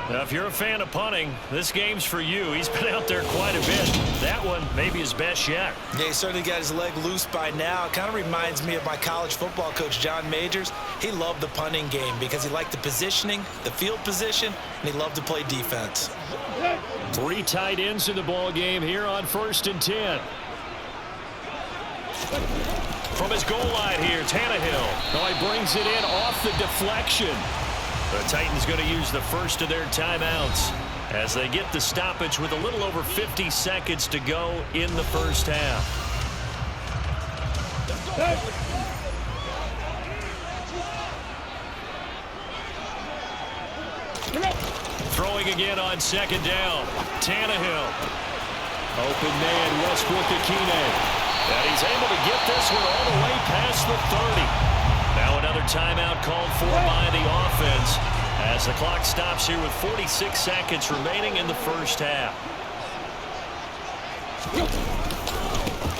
Now, if you're a fan of punting, this game's for you. He's been out there quite a bit. That one may be his best yet. Yeah, he certainly got his leg loose by now. It kind of reminds me of my college football coach, John Majors. He loved the punting game because he liked the positioning, the field position, and he loved to play defense. 3 tight ends in the ball game here on 1st and 10. From his goal line here, Tannehill. No, he brings it in off the deflection. The Titans going to use the first of their timeouts as they get the stoppage with a little over 50 seconds to go in the first half. Throwing again on 2nd down. Tannehill. Open man, Westbrook-Akine. And he's able to get this one all the way past the 30. Now another timeout called for by the offense as the clock stops here with 46 seconds remaining in the first half.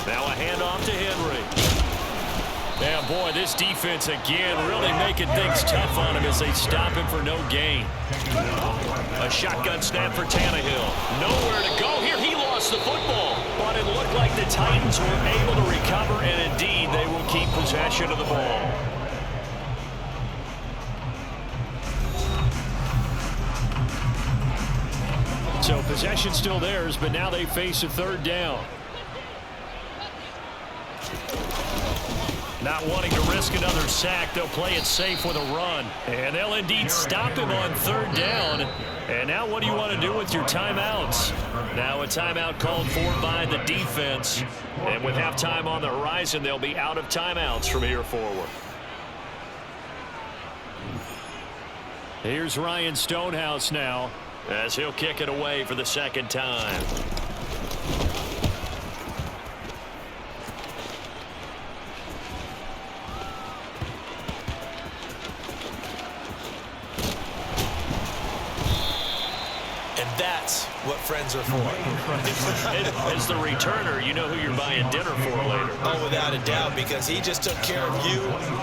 Now a handoff to Henry. And boy, this defense again really making things tough on him as they stop him for no gain. A shotgun snap for Tannehill. Nowhere to go here. He lost the football. But it looked like the Titans were able to recover, and indeed they will keep possession of the ball. So possession still theirs, but now they face a 3rd down. Not wanting to risk another sack, they'll play it safe with a run. And they'll indeed stop him on third down. And now what do you want to do with your timeouts? Now a timeout called for by the defense. And with halftime on the horizon, they'll be out of timeouts from here forward. Here's Ryan Stonehouse now as he'll kick it away for the second time. That's what friends are for. As the returner, you know who you're buying dinner for later. Oh, without a doubt, because he just took care of you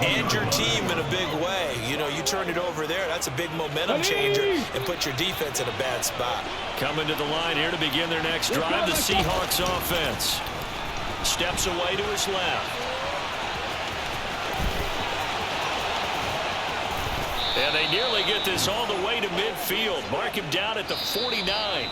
and your team in a big way. You know, you turn it over there, that's a big momentum changer and put your defense in a bad spot. Coming to the line here to begin their next drive, the Seahawks offense. Steps away to his left. And they nearly get this all the way to midfield. Mark him down at the 49.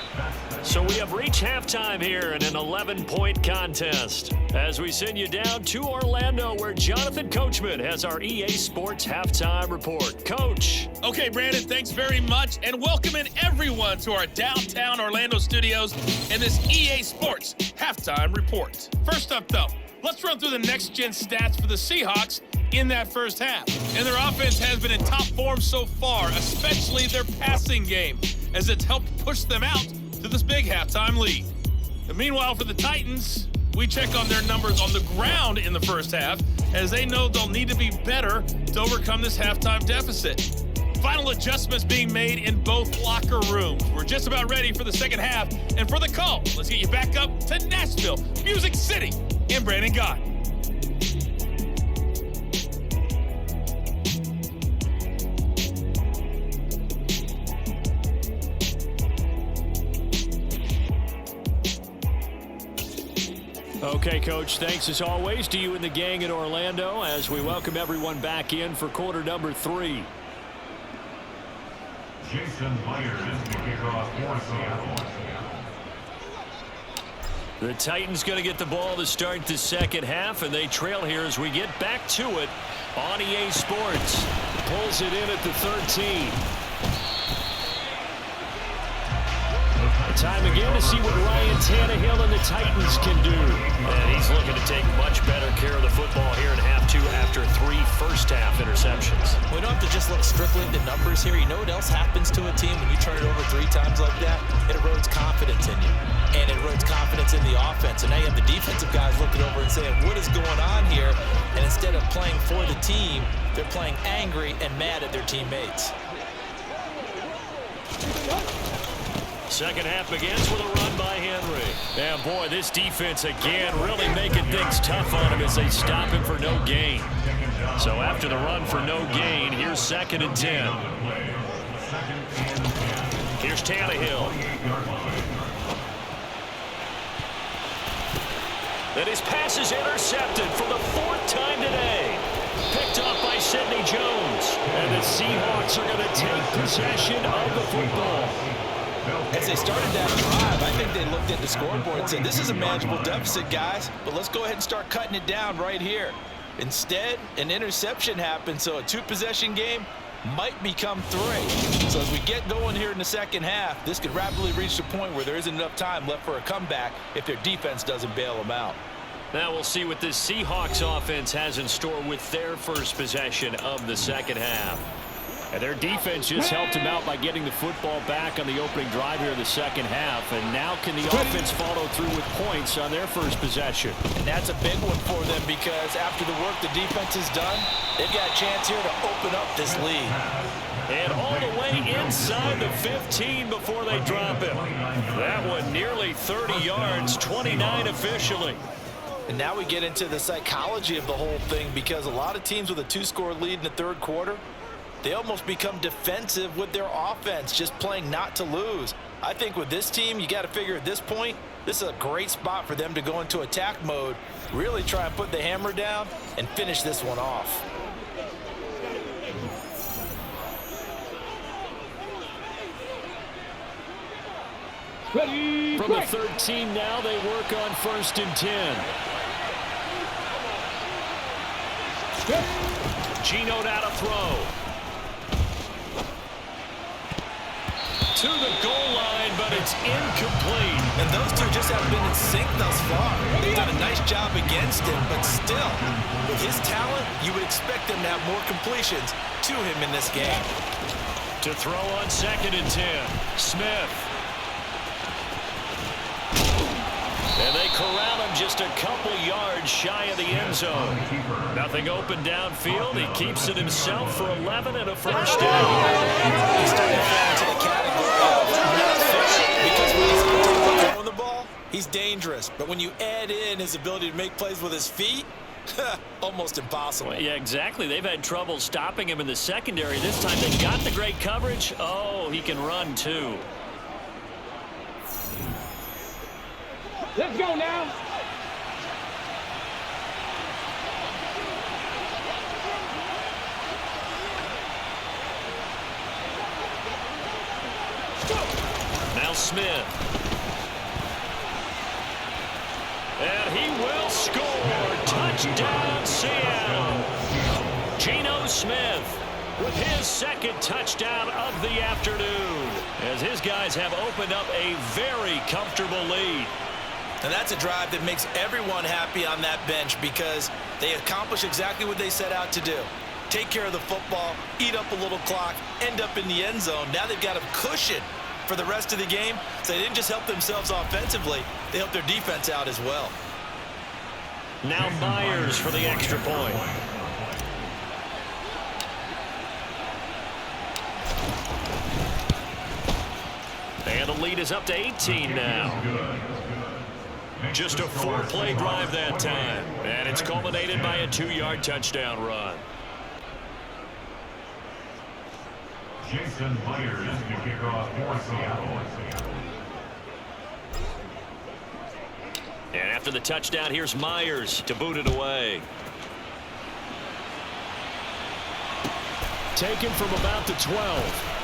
So we have reached halftime here in an 11-point contest. As we send you down to Orlando, where Jonathan Coachman has our EA Sports Halftime Report. Coach. Okay, Brandon, thanks very much. And welcoming everyone to our downtown Orlando studios in this EA Sports Halftime Report. First up, though, let's run through the next-gen stats for the Seahawks in that first half. And their offense has been in top form so far, especially their passing game, as it's helped push them out to this big halftime lead. And meanwhile, for the Titans, we check on their numbers on the ground in the first half, as they know they'll need to be better to overcome this halftime deficit. Final adjustments being made in both locker rooms. We're just about ready for the second half. And for the call, let's get you back up to Nashville, Music City, and Brandon Gott. Okay, Coach, thanks as always to you and the gang in Orlando as we welcome everyone back in for quarter number 3. Jason Myers is the kickoff for Seattle. The Titans going to get the ball to start the second half, and they trail here as we get back to it on EA Sports. Pulls it in at the 13. Time again to see what Ryan Tannehill and the Titans can do. And he's looking to take much better care of the football here in half 2 after 3 first-half interceptions. We don't have to just look strictly at the numbers here. You know what else happens to a team when you turn it over 3 times like that? It erodes confidence in you. And it erodes confidence in the offense. And now you have the defensive guys looking over and saying, what is going on here? And instead of playing for the team, they're playing angry and mad at their teammates. Second half begins with a run by Henry. And boy, this defense again really making things tough on him as they stop him for no gain. So after the run for no gain, here's 2nd and 10. Here's Tannehill. And his pass is intercepted for the 4th time today. Picked off by Sidney Jones. And the Seahawks are going to take possession of the football. As they started that drive, I think they looked at the scoreboard and said, this is a manageable deficit, guys, but let's go ahead and start cutting it down right here. Instead, an interception happened, so a 2-possession game might become 3. So as we get going here in the second half, this could rapidly reach the point where there isn't enough time left for a comeback if their defense doesn't bail them out. Now we'll see what this Seahawks offense has in store with their first possession of the second half. And their defense just helped him out by getting the football back on the opening drive here in the second half. And now can the offense follow through with points on their first possession? And that's a big one for them because after the work the defense has done, they've got a chance here to open up this lead. And all the way inside the 15 before they drop him. That one nearly 30 yards, 29 officially. And now we get into the psychology of the whole thing because a lot of teams with a 2-score lead in the third quarter, they almost become defensive with their offense, just playing not to lose. I think with this team, you got to figure at this point, this is a great spot for them to go into attack mode, really try and put the hammer down and finish this one off. Ready, from the 13 now, they work on 1st and 10. Geno now to throw. To the goal line, but it's incomplete. And those two just haven't been in sync thus far. They've done a nice job against him, but still, with his talent, you would expect him to have more completions to him in this game. To throw on 2nd and 10. Smith. And they corral him just a couple yards shy of the end zone. Nothing open downfield. He keeps it himself for 11 and a first down. He's starting to fall into the category of not efficient, because when he's throwing the ball, he's dangerous. But when you add in his ability to make plays with his feet, almost impossible. Well, yeah, exactly. They've had trouble stopping him in the secondary. This time they got the great coverage. Oh, he can run too. Let's go now. Now Smith. And he will score. Touchdown, Seattle. Geno Smith with his 2nd touchdown of the afternoon, as his guys have opened up a very comfortable lead. And that's a drive that makes everyone happy on that bench, because they accomplish exactly what they set out to do. Take care of the football, eat up a little clock, end up in the end zone. Now they've got a cushion for the rest of the game, so they didn't just help themselves offensively, they helped their defense out as well. Now Myers for the extra point. And the lead is up to 18 now. Just a 4-play drive that time. And it's culminated by a 2-yard touchdown run. Jason Myers to kick off for Seattle. And after the touchdown, here's Myers to boot it away. Taken from about the 12.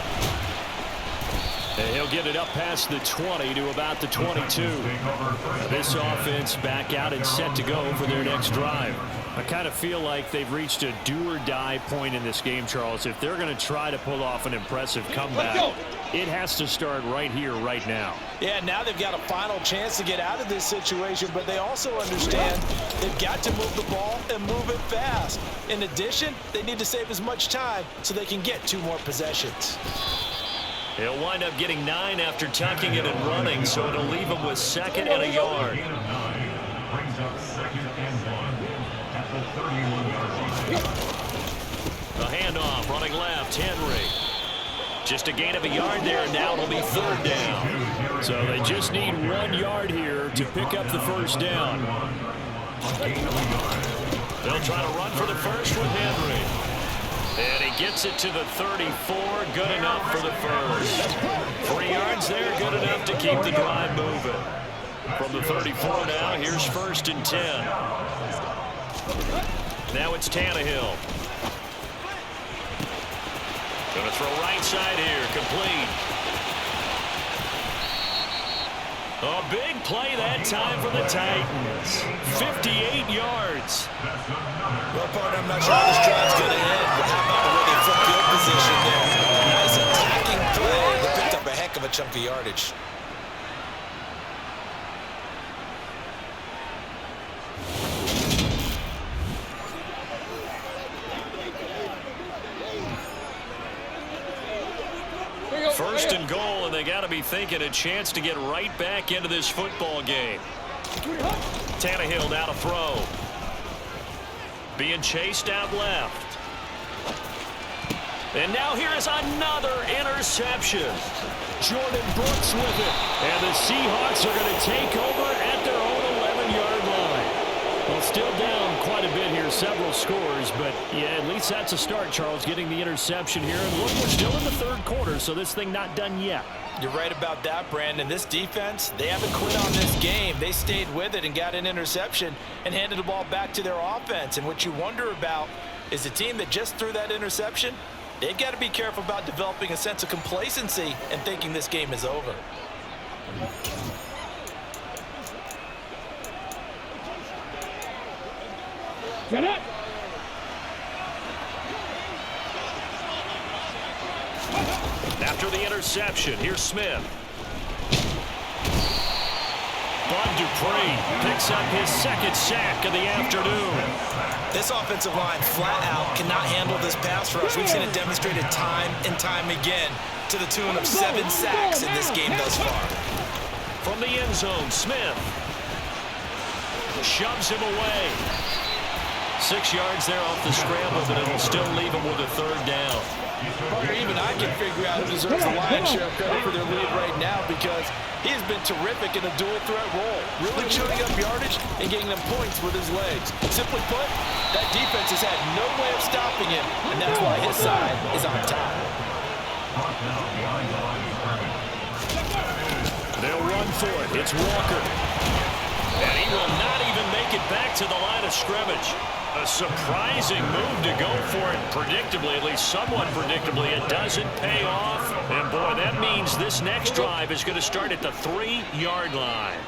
And he'll get it up past the 20 to about the 22. This offense back out and set to go for their next drive. I kind of feel like they've reached a do-or-die point in this game, Charles. If they're going to try to pull off an impressive comeback, it has to start right here, right now. Yeah, now they've got a final chance to get out of this situation, but they also understand they've got to move the ball and move it fast. In addition, they need to save as much time so they can get 2 more possessions. He'll wind up getting 9 after tucking it and running, so it'll leave him with 2nd and a yard. Brings up 2nd and 1 at the 31-yard line. The handoff, running left, Henry. Just a gain of a yard there, and now it'll be 3rd down. So they just need 1 yard here to pick up the first down. They'll try to run for the first with Henry. And he gets it to the 34, good enough for the first. 3 yards there, good enough to keep the drive moving. From the 34 now, here's 1st and 10. Now it's Tannehill. Going to throw right side here, complete. A big play that time for the Titans. 58 yards. Well, partner, I'm not sure how this drive's going to end, but how about the way they flip field position there? Nice attacking play. They picked up a heck of a chunk of yardage. First and goal, and they got to be thinking a chance to get right back into this football game. Tannehill now to throw. Being chased out left. And now here is another interception. Jordan Brooks with it. And the Seahawks are going to take over at their own 11-yard line. Well, still down quite a bit here, several scores, but yeah, at least that's a start, Charles, getting the interception here. And look, we're still in the 3rd quarter, so this thing not done yet. You're right about that, Brandon. This defense, they haven't quit on this game. They stayed with it and got an interception and handed the ball back to their offense. And what you wonder about is the team that just threw that interception, they've got to be careful about developing a sense of complacency and thinking this game is over. Get it. After the interception, here's Smith. Bud Dupree picks up his second sack of the afternoon. This offensive line flat out cannot handle this pass rush. We've seen it demonstrated time and time again to the tune of 7 sacks in this game thus far. From the end zone, Smith shoves him away. 6 yards there off the scramble, but it'll still leave him with a 3rd down. Or even I can figure out who deserves the lion's share of credit for their lead right now, because he has been terrific in a dual threat role, really chewing up yardage and getting them points with his legs. Simply put, that defense has had no way of stopping him, and that's why his side is on top. They'll run for it. It's Walker. And he will not even make it back to the line of scrimmage. A surprising move to go for it. Predictably, at least somewhat predictably, it doesn't pay off. And boy, that means this next drive is going to start at the 3-yard line.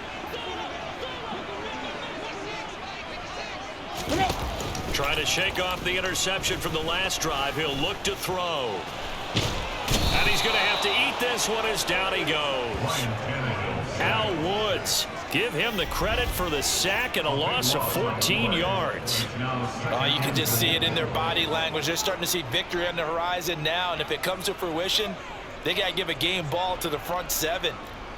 Trying to shake off the interception from the last drive. He'll look to throw. And he's going to have to eat this one as down he goes. Al Woods. Give him the credit for the sack and a loss of 14 yards. You can just see it in their body language. They're starting to see victory on the horizon now, and if it comes to fruition, they got to give a game ball to the front 7.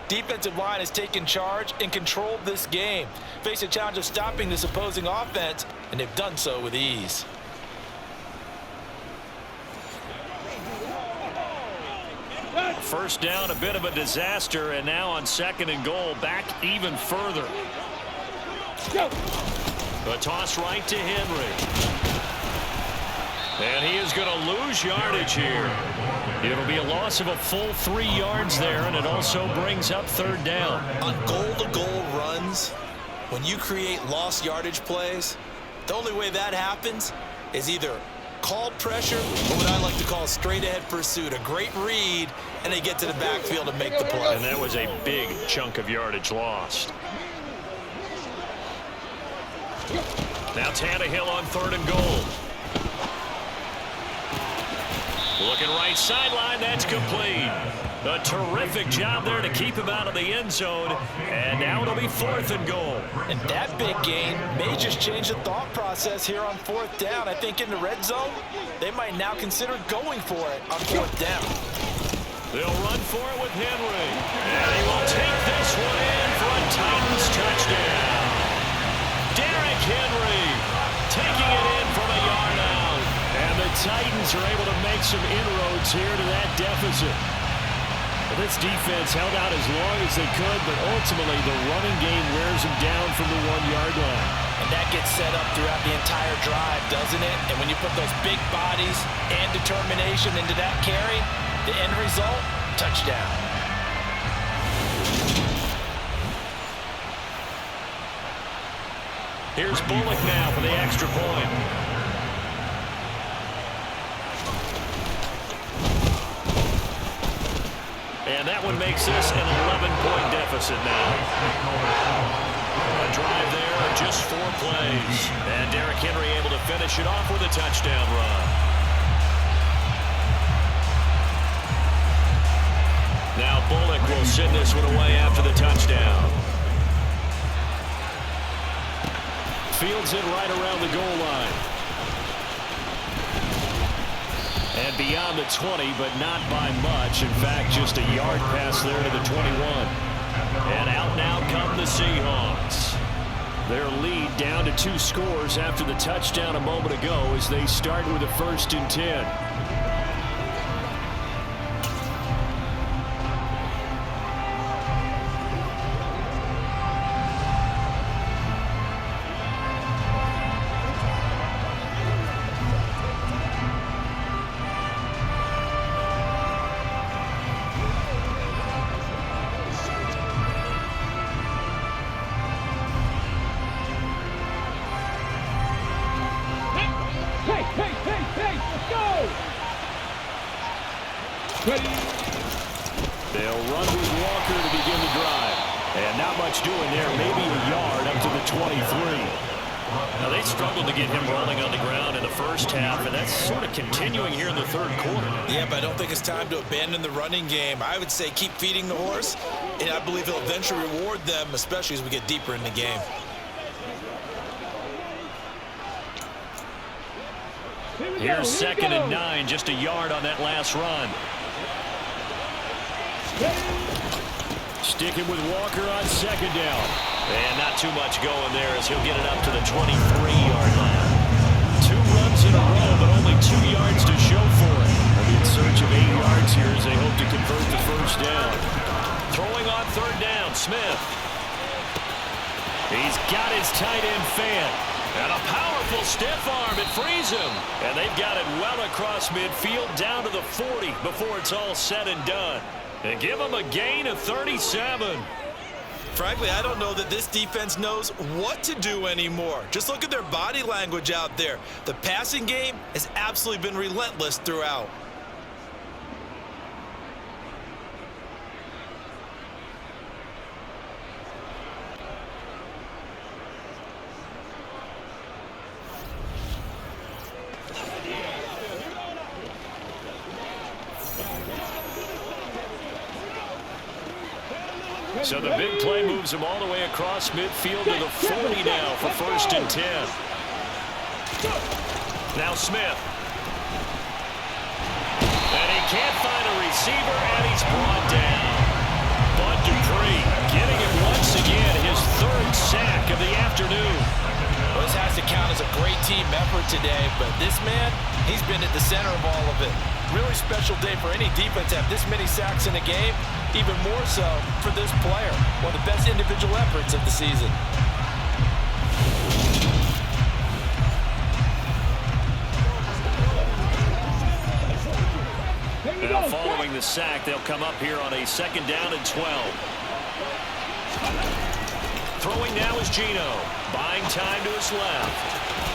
Defensive line has taken charge and controlled this game. Face a challenge of stopping this opposing offense, and they've done so with ease. First down, a bit of a disaster, and now on 2nd and goal, back even further. A toss right to Henry. And he is going to lose yardage here. It'll be a loss of a full 3 yards there, and it also brings up 3rd down. On goal-to-goal runs, when you create lost yardage plays, the only way that happens is either called pressure, or what I like to call straight-ahead pursuit. A great read, and they get to the backfield and make the play. And that was a big chunk of yardage lost. Now Tannehill on 3rd and goal. Looking right sideline, that's complete. A terrific job there to keep him out of the end zone. And now it'll be 4th and goal. And that big gain may just change the thought process here on 4th down. I think in the red zone, they might now consider going for it on 4th down. They'll run for it with Henry. And he will take this one in for a Titans touchdown. Derrick Henry taking it in from a yard out. And the Titans are able to make some inroads here to that deficit. Well, this defense held out as long as they could, but ultimately the running game wears them down from the 1-yard line. And that gets set up throughout the entire drive, doesn't it? And when you put those big bodies and determination into that carry, the end result, touchdown. Here's Bullock now for the extra point. And that one makes this an 11-point deficit now. A drive there of just 4 plays. And Derrick Henry able to finish it off with a touchdown run. Now Bullock will send this one away after the touchdown. Fields it right around the goal line. And beyond the 20, but not by much. In fact, just a yard pass there to the 21. And out now come the Seahawks. Their lead down to 2 scores after the touchdown a moment ago as they start with a 1st and 10. They'll run with Walker to begin the drive. And not much doing there. Maybe a yard up to the 23. Now, they struggled to get him rolling on the ground in the first half, and that's sort of continuing here in the third quarter. Yeah, but I don't think it's time to abandon the running game. I would say keep feeding the horse, and I believe he'll eventually reward them, especially as we get deeper in the game. Here's 2nd and 9, just a yard on that last run. Sticking with Walker on 2nd down. And not too much going there as he'll get it up to the 23-yard line. 2 runs in a row, but only 2 yards to show for it. They'll be in search of 8 yards here as they hope to convert the first down. Throwing on 3rd down, Smith. He's got his tight end fan. And a powerful stiff arm. It frees him. And they've got it well across midfield down to the 40 before it's all said and done. And give him a gain of 37. Frankly, I don't know that this defense knows what to do anymore. Just look at their body language out there. The passing game has absolutely been relentless throughout. So the big play moves him all the way across midfield to the 40 now for 1st and 10. Now Smith. And he can't find a receiver, and he's brought down. Bud Dupree getting it once again, his 3rd sack of the afternoon. Well, this has to count as a great team effort today, but this man, he's been at the center of all of it. Really special day for any defense to have this many sacks in a game, even more so for this player. One of the best individual efforts of the season. Now following the sack, they'll come up here on a 2nd down and 12. Throwing now is Geno. Buying time to his left.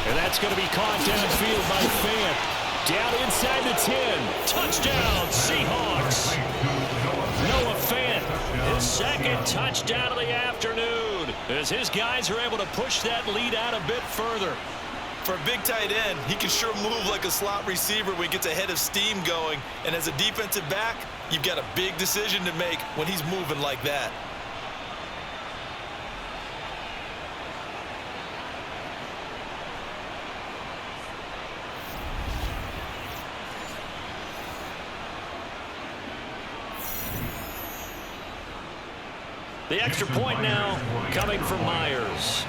And that's going to be caught downfield by Fant. Down inside the 10. Touchdown, Seahawks. Noah Fant, his 2nd touchdown of the afternoon, as his guys are able to push that lead out a bit further. For a big tight end, he can sure move like a slot receiver when he gets a head of steam going. And as a defensive back, you've got a big decision to make when he's moving like that. The extra point now coming from Myers.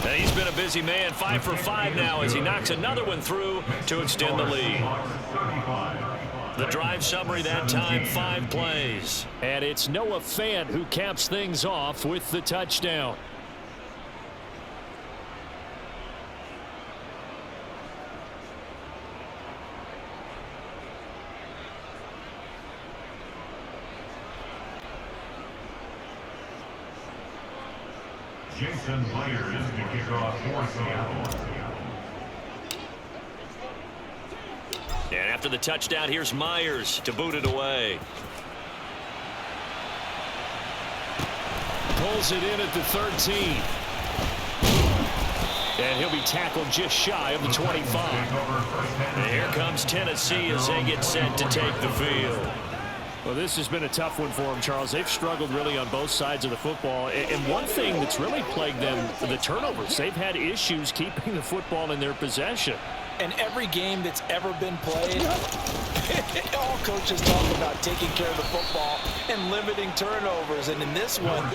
And he's been a busy man, 5 for 5 now as he knocks another one through to extend the lead. The drive summary that time, 5 plays. And it's Noah Fant who caps things off with the touchdown. Jason Myers to kick off for Seattle. And after the touchdown, here's Myers to boot it away. Pulls it in at the 13. And he'll be tackled just shy of the 25. And here comes Tennessee as they get set to take the field. Well, this has been a tough one for them, Charles. They've struggled really on both sides of the football. And one thing that's really plagued them, the turnovers. They've had issues keeping the football in their possession. And every game that's ever been played, all coaches talk about taking care of the football and limiting turnovers. And in this one,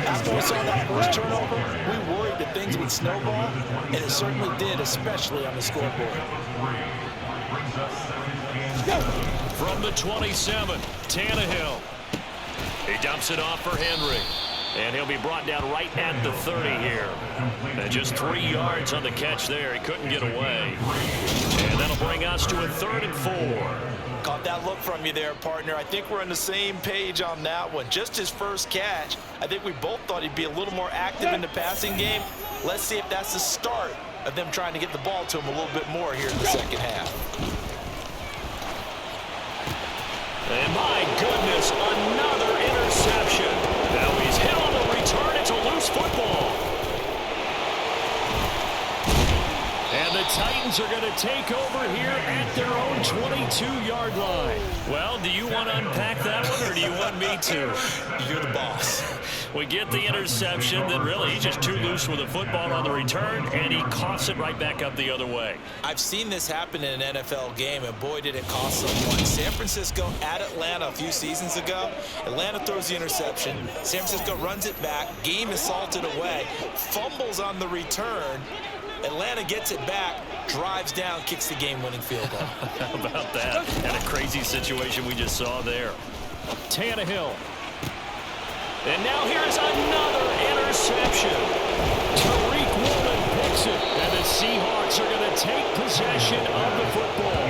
after we saw that first turnover, we worried that things would snowball, and it certainly did, especially on the scoreboard. From the 27, Tannehill. He dumps it off for Henry. And he'll be brought down right at the 30 here. And just 3 yards on the catch there. He couldn't get away. And that'll bring us to a 3rd and 4. Caught that look from you there, partner. I think we're on the same page on that one. Just his first catch. I think we both thought he'd be a little more active in the passing game. Let's see if that's the start of them trying to get the ball to him a little bit more here in the second half. And my goodness, another interception. Now he's hit on the Titans are going to take over here at their own 22-yard line. Well, do you want to unpack that one, or do you want me to? You're the boss. We get the interception, then really he's just too loose with the football on the return, and he coughs it right back up the other way. I've seen this happen in an NFL game, and boy, did it cost someone. San Francisco at Atlanta a few seasons ago. Atlanta throws the interception. San Francisco runs it back. Game is salted away. Fumbles on the return. Atlanta gets it back, drives down, kicks the game-winning field goal. How about that? And a crazy situation we just saw there. Tannehill. And now here's another interception. Tariq Woolen picks it, and the Seahawks are going to take possession of the football.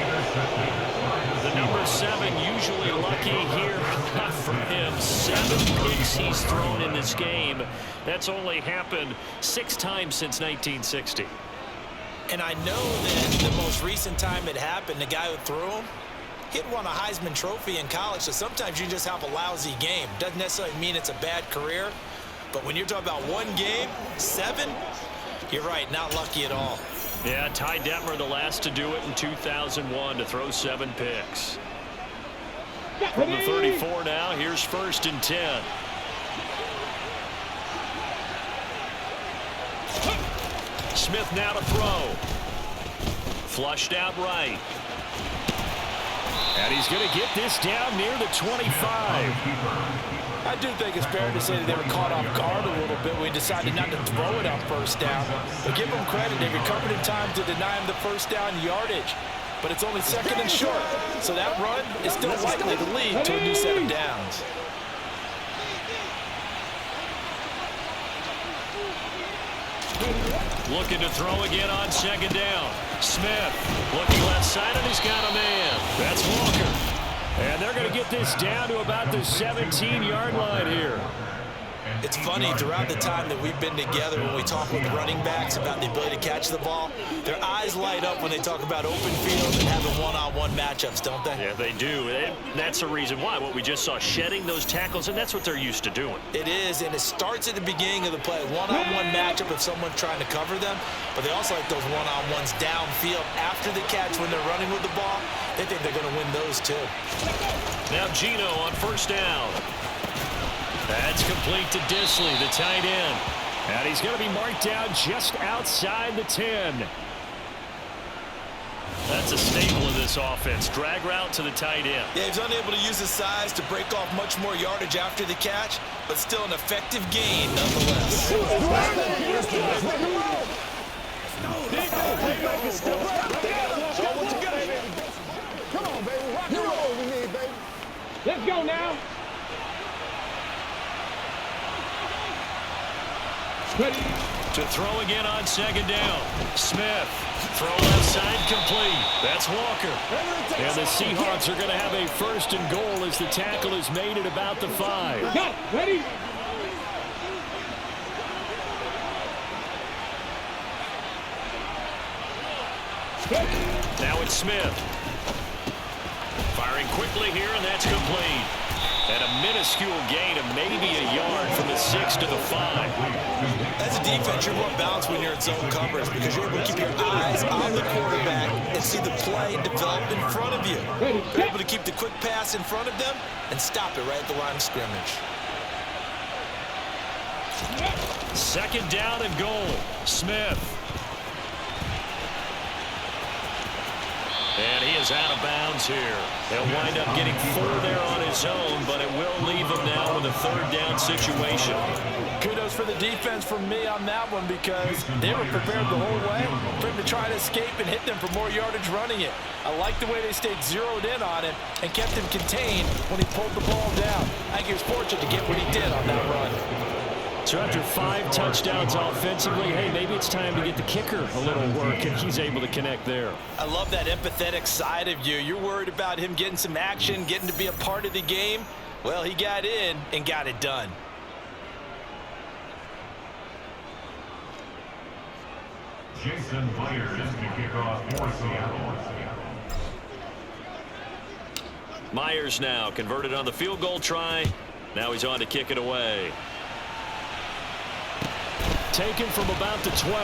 The number 7 usually lucky here. Not for him. 7 picks he's thrown in this game. That's only happened 6 times since 1960. And I know that the most recent time it happened, the guy who threw him, he'd won a Heisman Trophy in college, so sometimes you just have a lousy game. Doesn't necessarily mean it's a bad career, but when you're talking about one game, 7, you're right, not lucky at all. Yeah, Ty Detmer, the last to do it in 2001, to throw 7 picks. From the 34 now, here's 1st and 10. Smith now to throw. Flushed out right. And he's going to get this down near the 25. I do think it's fair to say that they were caught off guard a little bit when we decided not to throw it on 1st down. But give them credit. They recovered in time to deny him the 1st down yardage. But it's only 2nd and short. So that run is still likely to lead to a new set of downs. Looking to throw again on 2nd down. Smith looking left side, and he's got a man. That's Walker. And they're going to get this down to about the 17-yard line here. It's funny, throughout the time that we've been together, when we talk with running backs about the ability to catch the ball, their eyes light up when they talk about open field and having one-on-one matchups, don't they? Yeah, they do. And that's the reason why. What we just saw, shedding those tackles, and that's what they're used to doing. It is, and it starts at the beginning of the play. One-on-one matchup if someone's trying to cover them, but they also like those one-on-ones downfield after the catch when they're running with the ball. They think they're going to win those too. Now Geno on 1st down. That's complete to Disley, the tight end. And he's going to be marked down just outside the 10. That's a staple of this offense. Drag route to the tight end. Yeah, he's unable to use his size to break off much more yardage after the catch, but still an effective gain nonetheless. Come on, baby. Rock and roll we need, baby. Let's go now. To throw again on 2nd down. Smith. Throw left side complete. That's Walker. And the Seahawks are going to have a 1st and goal as the tackle is made at about the 5. Go. Ready? Now it's Smith. Firing quickly here, and that's complete. And a minuscule gain of maybe a yard from the 6 to the 5. As a defense, you're more balanced when you're in zone coverage because you're able to keep your eyes on the quarterback and see the play develop in front of you. You're able to keep the quick pass in front of them and stop it right at the line of scrimmage. 2nd down and goal. Smith. And he is out of bounds here. He'll wind up getting 4 there on his own, but it will leave him now with a 3rd down situation. Kudos for the defense from me on that one because they were prepared the whole way for him to try to escape and hit them for more yardage running it. I like the way they stayed zeroed in on him and kept him contained when he pulled the ball down. I think he was fortunate to get what he did on that run. So after 5 touchdowns offensively, hey, maybe it's time to get the kicker a little work, and he's able to connect there. I love that empathetic side of you. You're worried about him getting some action, getting to be a part of the game. Well, he got in and got it done. Jason Myers to kick off for Seattle. Myers now converted on the field goal try. Now he's on to kick it away. Taken from about the 12.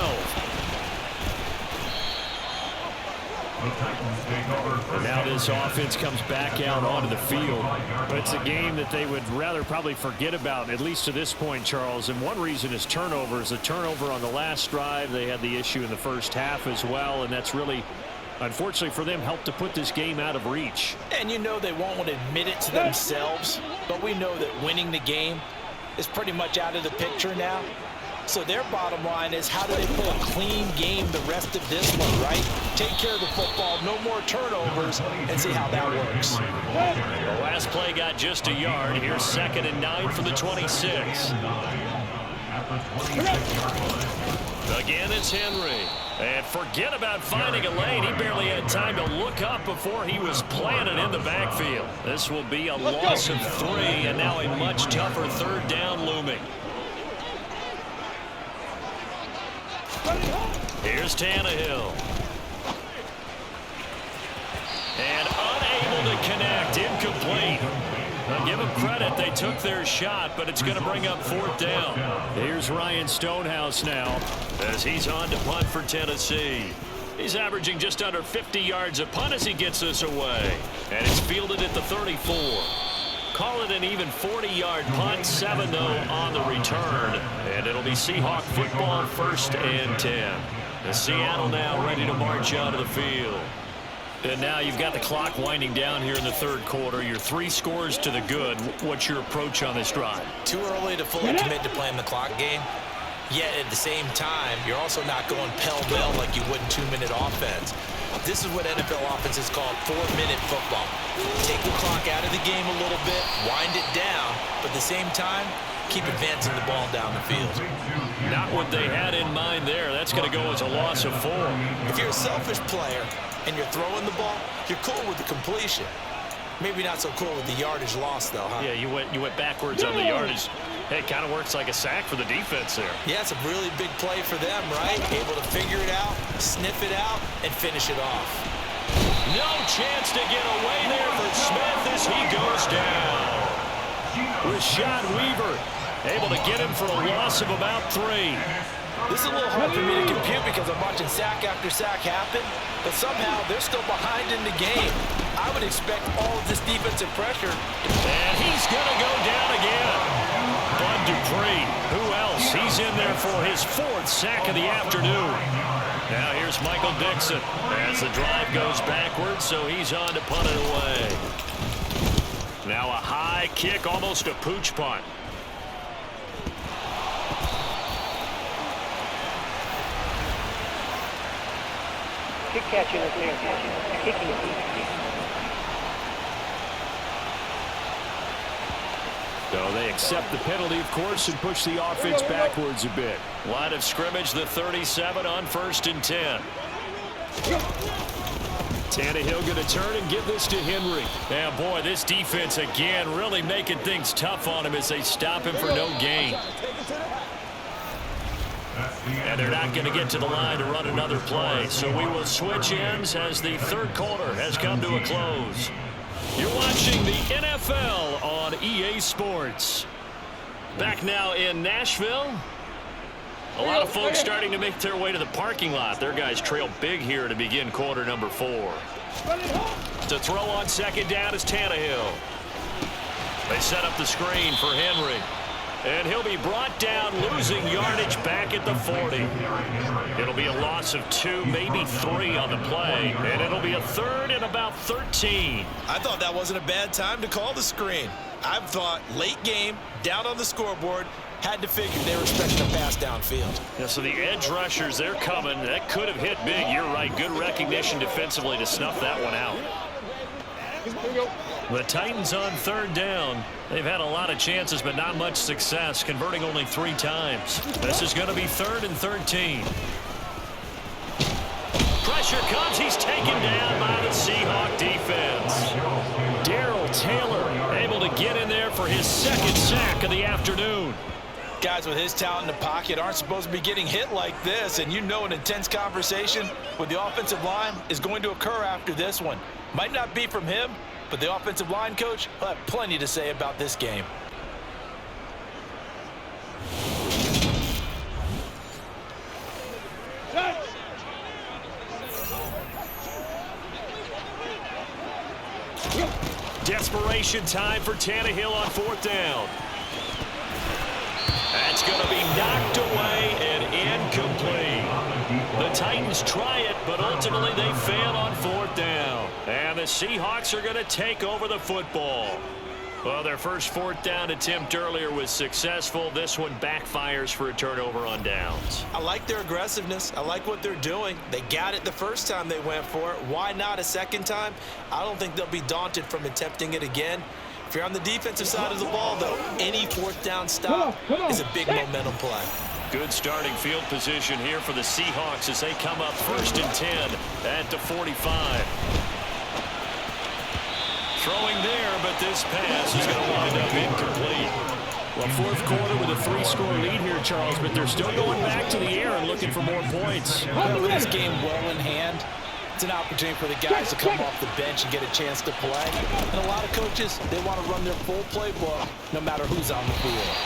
Now this offense comes back out onto the field. But it's a game that they would rather probably forget about, at least to this point, Charles. And one reason is turnovers. A turnover on the last drive. They had the issue in the first half as well. And that's really, unfortunately for them, helped to put this game out of reach. And you know they won't admit it to themselves. But we know that winning the game is pretty much out of the picture now. So their bottom line is, how do they play a clean game the rest of this one, right? Take care of the football, no more turnovers, and see how that works. The last play got just a yard. Here's 2nd and 9 for the 26. Again, it's Henry. And forget about finding a lane. He barely had time to look up before he was planted in the backfield. This will be a loss of 3, and now a much tougher 3rd down looming. Here's Tannehill. And unable to connect. Incomplete. Now give them credit. They took their shot, but it's going to bring up 4th down. Here's Ryan Stonehouse now as he's on to punt for Tennessee. He's averaging just under 50 yards a punt as he gets this away. And it's fielded at the 34. Call it an even 40-yard punt, 7 though on the return. And it'll be Seahawk football, 1st and 10. And Seattle now ready to march out of the field. And now you've got the clock winding down here in the 3rd quarter. You're 3 scores to the good. What's your approach on this drive? Too early to fully commit to playing the clock game. Yet at the same time, you're also not going pell-mell like you would in 2-minute offense. This is what NFL offenses call 4-minute football. Take the clock out of the game a little bit, wind it down, but at the same time, keep advancing the ball down the field. Not what they had in mind there. That's going to go as a loss of 4. If you're a selfish player and you're throwing the ball, you're cool with the completion. Maybe not so cool with the yardage loss, though, huh? Yeah, you went backwards on the yardage. Hey, it kind of works like a sack for the defense there. Yeah, it's a really big play for them, right? Able to figure it out, sniff it out, and finish it off. No chance to get away there for Smith as he goes down. Rashad Weaver able to get him for a loss of about 3. This is a little hard for me to compute because I'm watching sack after sack happen, but somehow they're still behind in the game. I would expect all of this defensive pressure. And he's going to go down again. Bud Dupree, who else? He's in there for his 4th sack of the afternoon. Now here's Michael Dixon as the drive goes backwards, so he's on to punt it away. Now a high kick, almost a pooch punt. Kick catching is there. Kicking. So they accept the penalty, of course, and push the offense backwards a bit. Line of scrimmage, the 37 on 1st and 10. Tannehill going to turn and give this to Henry. And boy, this defense again really making things tough on him as they stop him for no gain. And they're not going to get to the line to run another play. So we will switch ends as the 3rd quarter has come to a close. You're watching the NFL on EA Sports. Back now in Nashville. A lot of folks starting to make their way to the parking lot. Their guys trail big here to begin quarter number 4. To throw on 2nd down is Tannehill. They set up the screen for Henry. And he'll be brought down, losing yardage back at the 40. It'll be a loss of 2, maybe 3 on the play. And it'll be a 3rd and about 13. I thought that wasn't a bad time to call the screen. I thought late game, down on the scoreboard, had to figure they were expecting a pass downfield. Yeah, so the edge rushers, they're coming. That could have hit big. You're right. Good recognition defensively to snuff that one out. The Titans on 3rd down. They've had a lot of chances, but not much success, converting only 3 times. This is going to be 3rd and 13. Pressure comes. He's taken down by the Seahawk defense. Darrell Taylor able to get in there for his 2nd sack of the afternoon. Guys with his talent in the pocket aren't supposed to be getting hit like this, and you know an intense conversation with the offensive line is going to occur after this one. Might not be from him, but the offensive line coach will have plenty to say about this game. formation time for Tannehill on 4th down. That's going to be knocked away and incomplete. The Titans try it, but ultimately they fail on 4th down. And the Seahawks are going to take over the football. Well, their first 4th down attempt earlier was successful. This one backfires for a turnover on downs. I like their aggressiveness. I like what they're doing. They got it the first time they went for it. Why not a second time? I don't think they'll be daunted from attempting it again. If you're on the defensive side of the ball, though, any 4th down stop is a big momentum play. Good starting field position here for the Seahawks as they come up 1st and 10 at the 45. Throwing there, but this pass is going to wind up incomplete. Well, 4th quarter with a 3-score lead here, Charles, but they're still going back to the air and looking for more points. With this game well in hand, it's an opportunity for the guys to come off the bench and get a chance to play. And a lot of coaches, they want to run their full playbook no matter who's on the field.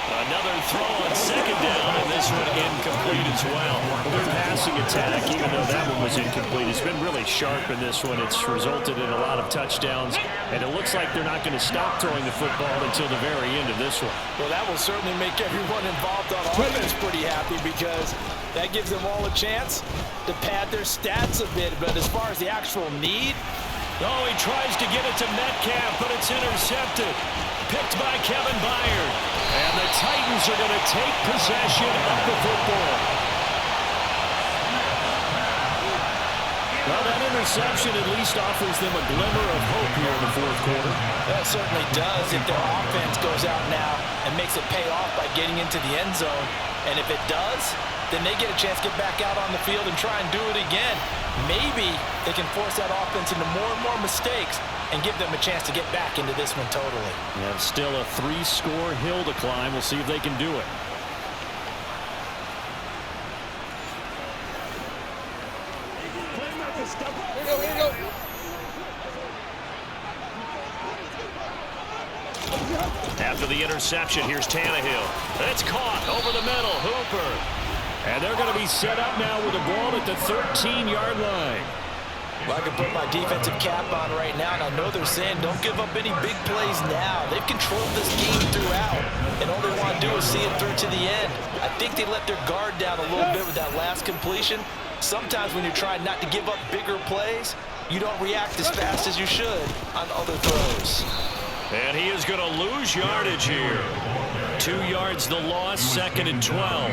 Another throw on 2nd down, and this one incomplete as well. Their passing attack, even though that one was incomplete, has been really sharp in this one. It's resulted in a lot of touchdowns, and it looks like they're not going to stop throwing the football until the very end of this one. Well, that will certainly make everyone involved on offense pretty happy because that gives them all a chance to pad their stats a bit. But as far as the actual need, oh, he tries to get it to Metcalf, but it's intercepted. Picked by Kevin Byard. And the Titans are going to take possession of the football. Well, that interception at least offers them a glimmer of hope here in the 4th quarter. That certainly does if their offense goes out now and makes it pay off by getting into the end zone. And if it does, then they get a chance to get back out on the field and try and do it again. Maybe they can force that offense into more and more mistakes and give them a chance to get back into this one totally. Yeah, still a 3-score hill to climb. We'll see if they can do it. Here we go. After the interception, here's Tannehill. It's caught over the middle. Hooper. And they're going to be set up now with the ball at the 13-yard line. Well, I can put my defensive cap on right now, and I know they're saying don't give up any big plays now. They've controlled this game throughout, and all they want to do is see it through to the end. I think they let their guard down a little bit with that last completion. Sometimes when you're trying not to give up bigger plays, you don't react as fast as you should on other throws. And he is going to lose yardage here. 2 yards the loss, 2nd and 12.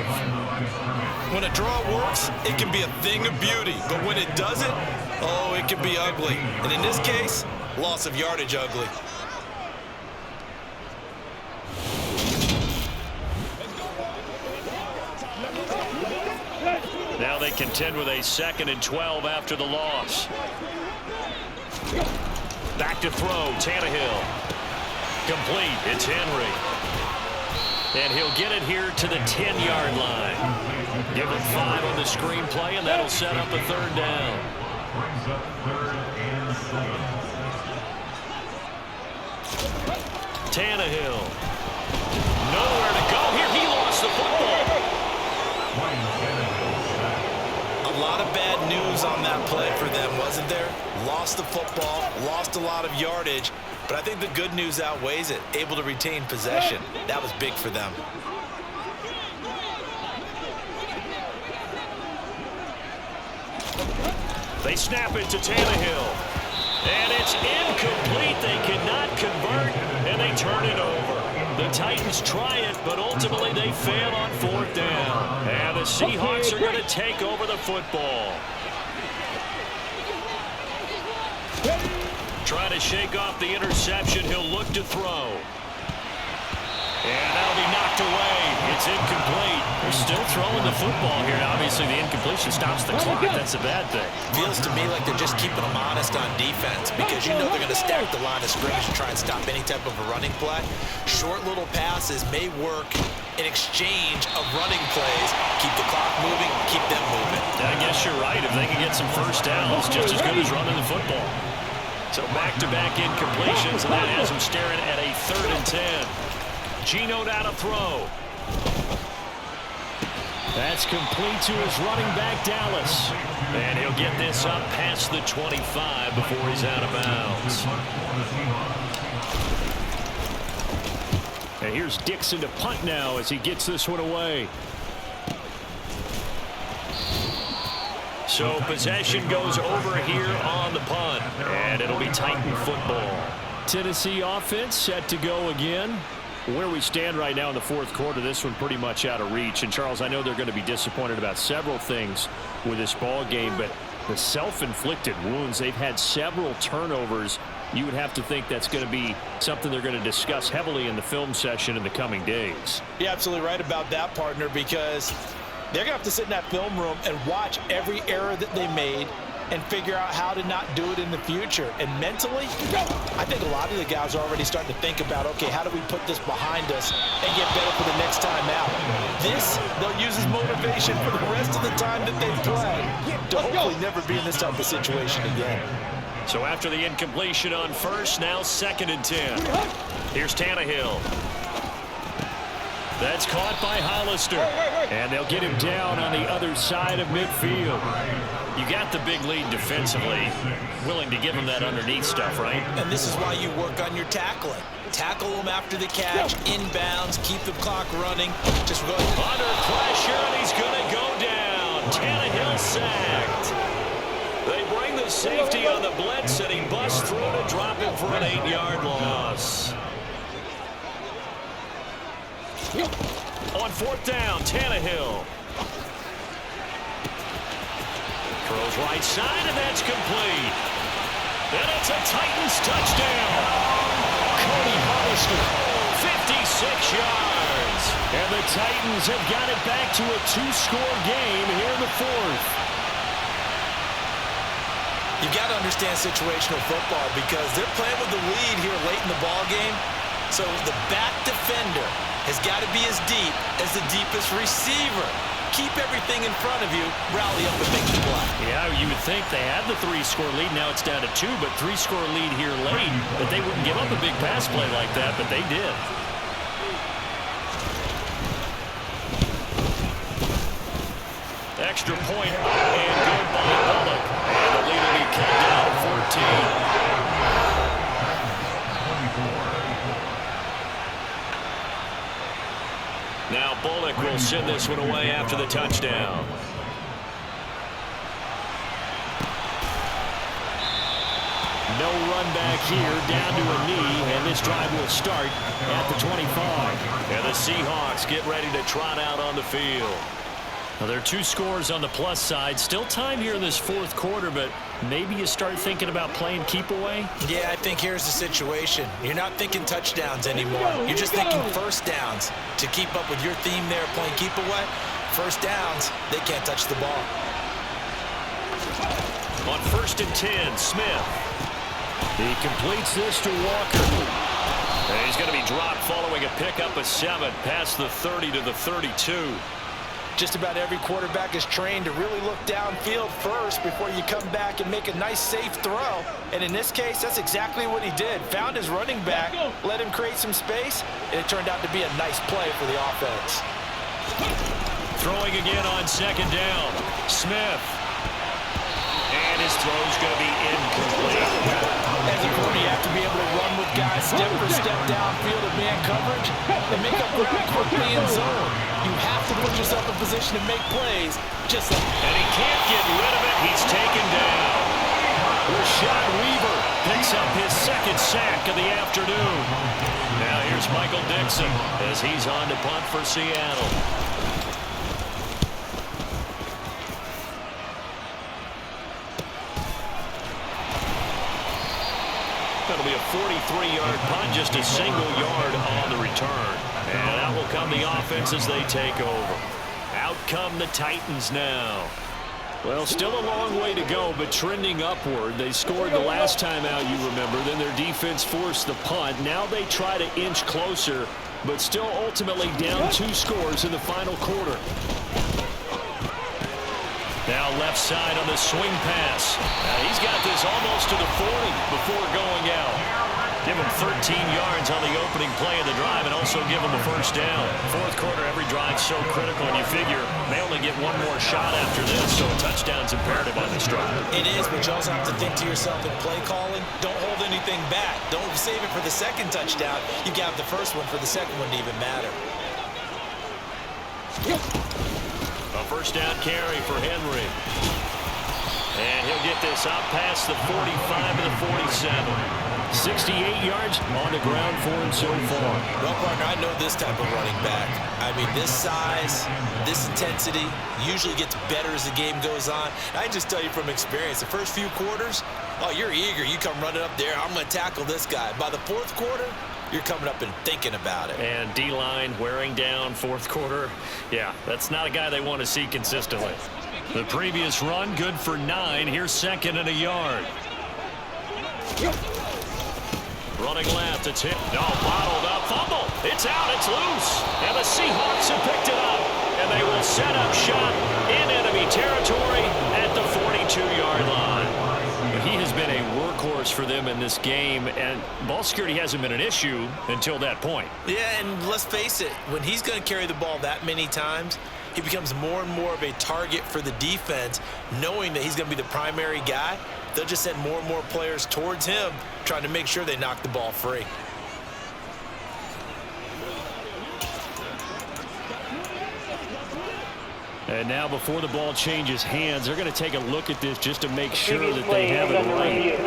When a draw works, it can be a thing of beauty. But when it doesn't, oh, it can be ugly. And in this case, loss of yardage ugly. Now they contend with a 2nd and 12 after the loss. Back to throw, Tannehill. Complete, it's Henry. And he'll get it here to the 10-yard line. Give him 5 on the screenplay, and that'll set up a 3rd down. Brings up 3rd and 7. Tannehill. Nowhere to go here. He lost the football. A lot of bad news on that play for them, wasn't there? Lost the football, lost a lot of yardage, but I think the good news outweighs it. Able to retain possession. That was big for them. They snap it to Tannehill. And it's incomplete. They cannot convert, and they turn it over. The Titans try it, but ultimately they fail on 4th down. And the Seahawks are going to take over the football. Trying to shake off the interception. He'll look to throw. And that'll be knocked away. It's incomplete. They're still throwing the football here. Obviously, the incompletion stops the clock. That's a bad thing. Feels to me like they're just keeping them honest on defense because you know they're going to stack the line of scrimmage and try and stop any type of a running play. Short little passes may work in exchange of running plays. Keep the clock moving, keep them moving. I guess you're right. If they can get some first downs, just as good as running the football. So back-to-back incompletions, and that has them staring at a 3rd and 10. Geno down to throw. That's complete to his running back, Dallas. And he'll get this up past the 25 before he's out of bounds. And here's Dixon to punt now as he gets this one away. So possession goes over here on the punt, and it'll be Titan football. Tennessee offense set to go again. Where we stand right now in the fourth quarter, this one pretty much out of reach. And Charles, I know they're going to be disappointed about several things with this ball game, but the self-inflicted wounds, they've had several turnovers. You would have to think that's going to be something they're going to discuss heavily in the film session in the coming days. You're absolutely right about that, partner, because they're going to have to sit in that film room and watch every error that they made and figure out how to not do it in the future. And mentally, I think a lot of the guys are already starting to think about, okay, how do we put this behind us and get better for the next time out? This, they'll use as motivation for the rest of the time that they play to hopefully never be in this type of situation again. So after the incompletion on first, now 2nd and 10. Here's Tannehill. That's caught by Hollister. And they'll get him down on the other side of midfield. You got the big lead defensively. Willing to give him that underneath stuff, right? And this is why you work on your tackling. Tackle them after the catch, inbounds, keep the clock running. Just go under pressure, and he's going to go down. Tannehill sacked. They bring the safety on the blitz, and he busts through to drop him for an 8-yard loss. On 4th down, Tannehill. Throws right side, and that's complete. And it's a Titans touchdown. Cody Hollister, 56 yards. And the Titans have got it back to a 2-score game here in the 4th. You've got to understand situational football because they're playing with the lead here late in the ball game. So the back defender has got to be as deep as the deepest receiver. Keep everything in front of you, rally up and make the play. Yeah, you would think they had the 3-score lead. Now it's down to 2, but 3-score lead here late. That they wouldn't give up a big pass play like that, but they did. Extra point and good by Bullock. And the lead will be cut down to 14. Now Bullock will send this one away after the touchdown. No run back here, down to a knee, and this drive will start at the 25. And the Seahawks get ready to trot out on the field. Well, there are 2 scores on the plus side. Still time here in this 4th quarter, but maybe you start thinking about playing keep away? Yeah, I think here's the situation. You're not thinking touchdowns anymore. You're just thinking first downs. To keep up with your theme there, playing keep away, first downs, they can't touch the ball. On 1st and 10, Smith. He completes this to Walker. And he's going to be dropped following a pickup of 7 past the 30 to the 32. Just about every quarterback is trained to really look downfield first before you come back and make a nice, safe throw. And in this case, that's exactly what he did. Found his running back, let him create some space, and it turned out to be a nice play for the offense. Throwing again on 2nd down. Smith. And his throw's going to be incomplete. As a corner, you have to be able to run with guys step for step downfield of man coverage and make up ground quickly in zone. You have to put yourself in position to make plays just like that. And he can't get rid of it. He's taken down. Rashad Weaver picks up his 2nd sack of the afternoon. Now here's Michael Dixon as he's on to punt for Seattle. That'll be a 43-yard punt, just a single yard on the return. And out will come the offense as they take over. Out come the Titans now. Well, still a long way to go, but trending upward. They scored the last time out, you remember. Then their defense forced the punt. Now they try to inch closer, but still ultimately down 2 scores in the final quarter. Now left side on the swing pass. Now he's got this almost to the 40 before going out. Give them 13 yards on the opening play of the drive and also give them a first down. Fourth quarter, every drive's so critical, and you figure they only get one more shot after this, so a touchdown's imperative on this drive. It is, but you also have to think to yourself in play calling, don't hold anything back. Don't save it for the second touchdown. You got the first one for the second one to even matter. A first down carry for Henry. And he'll get this up past the 45 to the 47. 68 yards on the ground for him so far. Well, partner, I know this type of running back. I mean, this size, this intensity usually gets better as the game goes on. I just tell you from experience, the first few quarters, oh, you're eager. You come running up there, I'm going to tackle this guy. By the fourth quarter, you're coming up and thinking about it. And D-line wearing down fourth quarter. Yeah, that's not a guy they want to see consistently. The previous run, good for 9. Here's second and a yard. Running left, it's hit. No, bottled up, fumble. It's out, it's loose. And the Seahawks have picked it up. And they will set up shop in enemy territory at the 42-yard line. He has been a workhorse for them in this game, and ball security hasn't been an issue until that point. Yeah, and let's face it, when he's going to carry the ball that many times, he becomes more and more of a target for the defense, knowing that he's going to be the primary guy. They'll just send more and more players towards him, trying to make sure they knock the ball free. And now before the ball changes hands, they're going to take a look at this just to make sure that they have it right.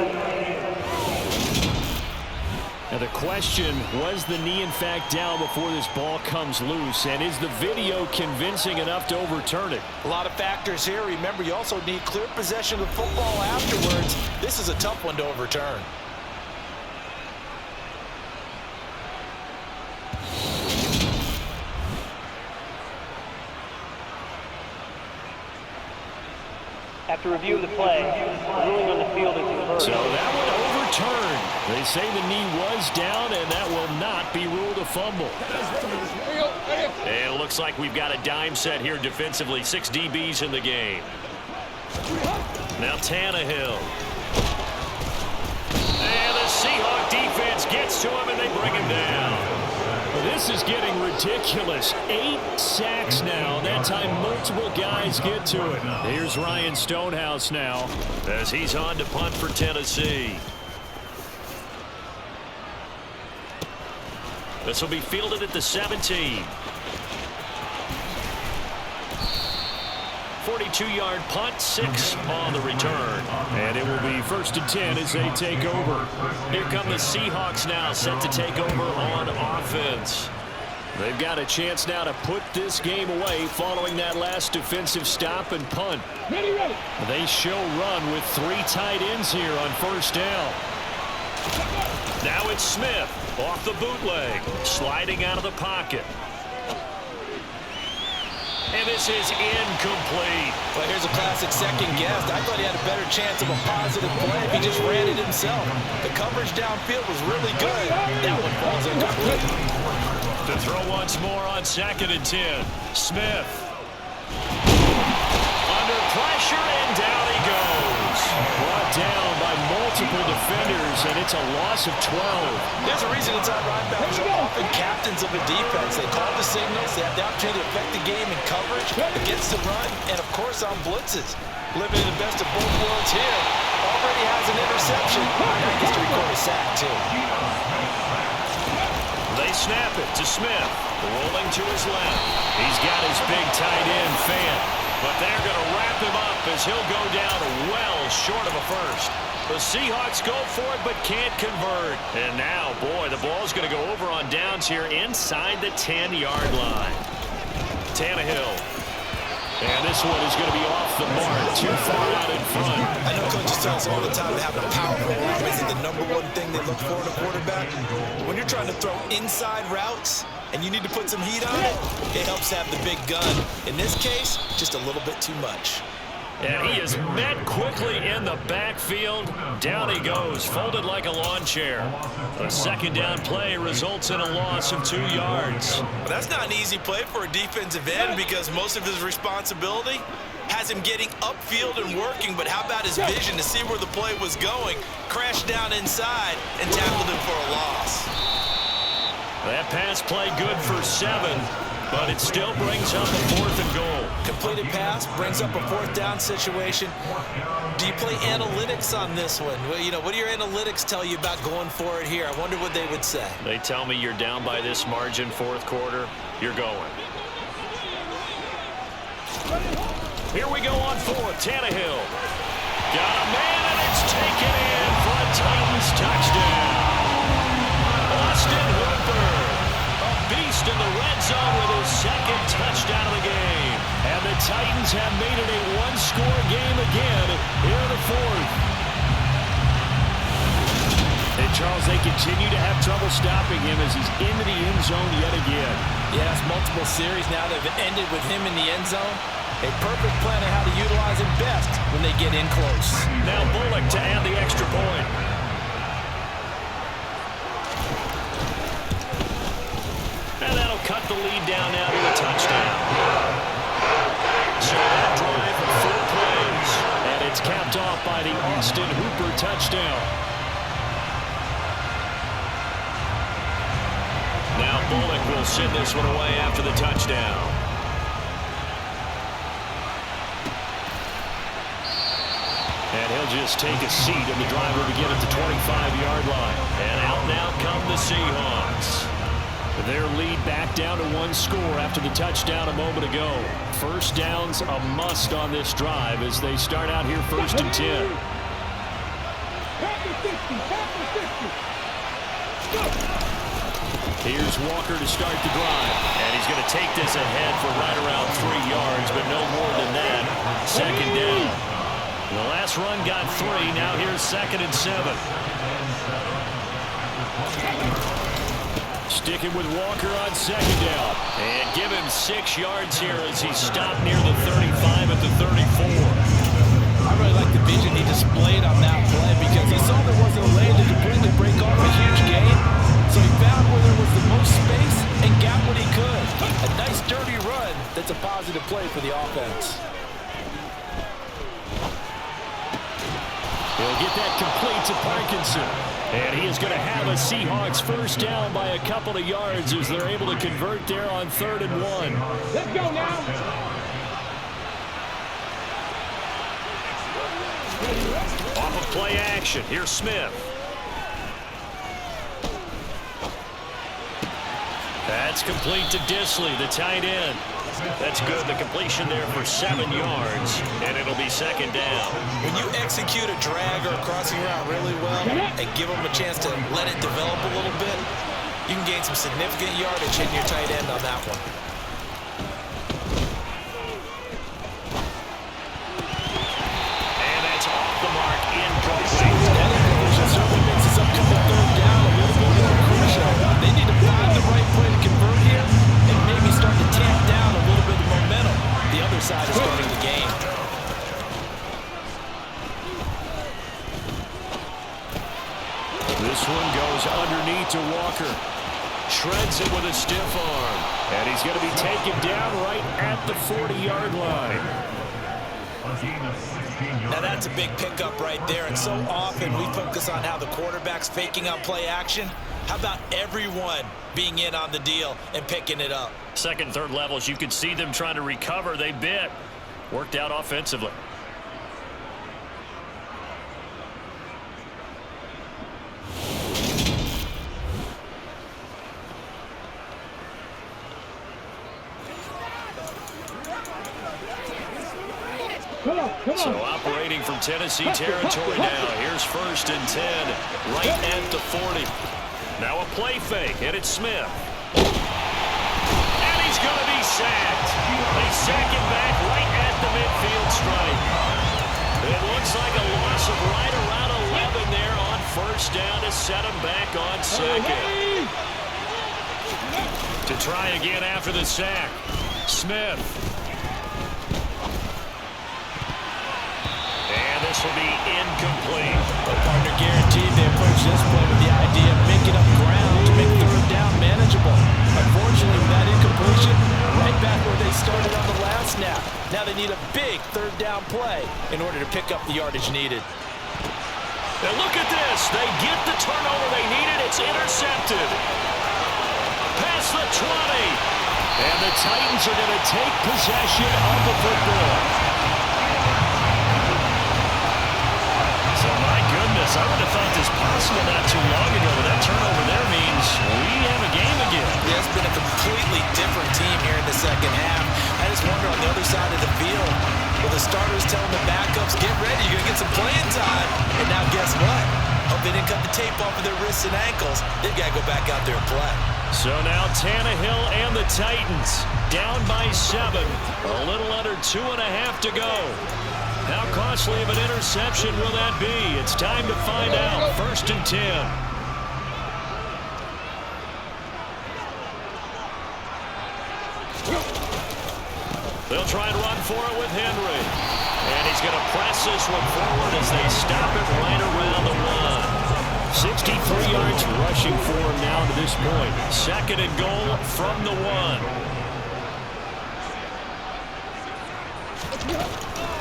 Now the question, was the knee in fact down before this ball comes loose? And is the video convincing enough to overturn it? A lot of factors here. Remember, you also need clear possession of the football afterwards. This is a tough one to overturn. After review of the play, the ruling on the field is reversed. So that one overturned. They say the knee was down, and that will not be ruled a fumble. And it looks like we've got a dime set here defensively. 6 DBs in the game. Now Tannehill. And the Seahawks defense gets to him, and they bring him down. This is getting ridiculous. 8 sacks now. That time multiple guys get to it. Here's Ryan Stonehouse now as he's on to punt for Tennessee. This will be fielded at the 17. 42-yard punt, 6 on the return. And it will be 1st and 10 as they take over. Here come the Seahawks now, set to take over on offense. They've got a chance now to put this game away following that last defensive stop and punt. They show run with 3 tight ends here on 1st down. Now it's Smith off the bootleg, sliding out of the pocket. And this is incomplete. Well, here's a classic second guess. I thought he had a better chance of a positive play if he just ran it himself. The coverage downfield was really good. That one falls incomplete. To throw once more on 2nd and 10. Smith. Under pressure, and down he goes. Brought down by multiple defenders, and it's a loss of 12. There's a reason inside linebackers are often captains of a defense. They call the signals. They have the opportunity to affect the game in coverage, against the run, and, of course, on blitzes. Living in the best of both worlds here. Already has an interception. Now he gets to record a sack, too. They snap it to Smith. Rolling to his left. He's got his big tight end fan. But they're going to wrap him up as he'll go down well short of a first. The Seahawks go for it but can't convert. And now, boy, the ball's going to go over on downs here inside the 10-yard line. Tannehill. And this one is going to be off the mark, too far out in front. I know coaches tell us all the time that having a powerful arm isn't the #1 thing they look for in a quarterback. But when you're trying to throw inside routes and you need to put some heat on it, it helps have the big gun. In this case, just a little bit too much. And he is met quickly in the backfield. Down he goes, folded like a lawn chair. A 2nd down play results in a loss of 2 yards. Well, that's not an easy play for a defensive end because most of his responsibility has him getting upfield and working, but how about his vision to see where the play was going? Crashed down inside and tackled him for a loss. That pass play good for 7, but it still brings up a 4th and goal. Completed pass brings up a 4th down situation. Do you play analytics on this one? Well, you know, what do your analytics tell you about going for it here? I wonder what they would say. They tell me you're down by this margin 4th quarter, you're going. Here we go on 4th. Tannehill. Got a man, and it's taken in for a Titans touchdown. Austin Hooper, a beast in the red zone with his 2nd touchdown of the game. And the Titans have made it a 1-score game again here in the 4th. And Charles, they continue to have trouble stopping him as he's into the end zone yet again. Yes, multiple series now that have ended with him in the end zone. A perfect plan of how to utilize him best when they get in close. Now Bullock to add the extra point. And that'll cut the lead down now to a touchdown. So that drive of 4 plays. And it's capped off by the Austin Hooper touchdown. Now Bullock will send this one away after the touchdown. And he'll just take a seat, and the drive will begin at the 25-yard line. And out now come the Seahawks. Their lead back down to 1 score after the touchdown a moment ago. 1st down's a must on this drive as they start out here 1st and 10. Here's Walker to start the drive. And he's going to take this ahead for right around 3 yards, but no more than that. 2nd down. The last run got 3. Now here's 2nd and 7. Sticking with Walker on 2nd down. And give him 6 yards here as he stopped near the 35 at the 34. I really like the vision he displayed on that play because he saw there wasn't a lane to completely break off a huge gain. So he found where there was the most space and got what he could. A nice dirty run that's a positive play for the offense. He'll get that complete to Parkinson. And he is going to have a Seahawks 1st down by a couple of yards as they're able to convert there on 3rd and 1. Let's go now. Off of play action. Here's Smith. That's complete to Disley, the tight end. That's good. The completion there for 7 yards, and it'll be 2nd down. When you execute a drag or a crossing route really well and give them a chance to let it develop a little bit, you can gain some significant yardage hitting your tight end on that one. And that's off the mark, incomplete. That incomplete certainly makes this upcoming 3rd down a little bit more crucial. They need to find the right play to convert here and maybe start to tamp down a little bit of momentum. The other side is starting the game. This one goes underneath to Walker. Shreds it with a stiff arm. And he's going to be taken down right at the 40-yard line. Now that's a big pickup right there, and so often we focus on how the quarterback's faking out play action. How about everyone being in on the deal and picking it up? 2nd, 3rd levels, you could see them trying to recover. They bit. Worked out offensively. So operating from Tennessee territory now. Here's 1st and 10, right at the 40. Now a play fake, and it's Smith. And he's going to be sacked. They sack him back right at the midfield stripe. It looks like a loss of right around 11 there on 1st down to set him back on 2nd. To try again after the sack. Smith. This will be incomplete. The partner guaranteed they approach this play with the idea of making up ground to make 3rd down manageable. Unfortunately, with that incompletion, right back where they started on the last snap. Now they need a big 3rd in order to pick up the yardage needed. And look at this. They get the turnover they needed. It's intercepted. Past the 20. And the Titans are going to take possession of the football. So, my goodness, I would have thought this possible not too long ago, but that turnover there means we have a game again. Yeah, it's been a completely different team here in the second half. I just wonder on the other side of the field, will the starters telling the backups, get ready, you're going to get some playing time. And now guess what? Hope they didn't cut the tape off of their wrists and ankles. They've got to go back out there and play. So now Tannehill and the Titans down by 7. A little under 2.5 to go. How costly of an interception will that be? It's time to find out. 1st and 10. They'll try and run for it with Henry. And he's going to press this one forward as they stop it right around the 1. 63 yards rushing for him now to this point. 2nd and goal from the 1.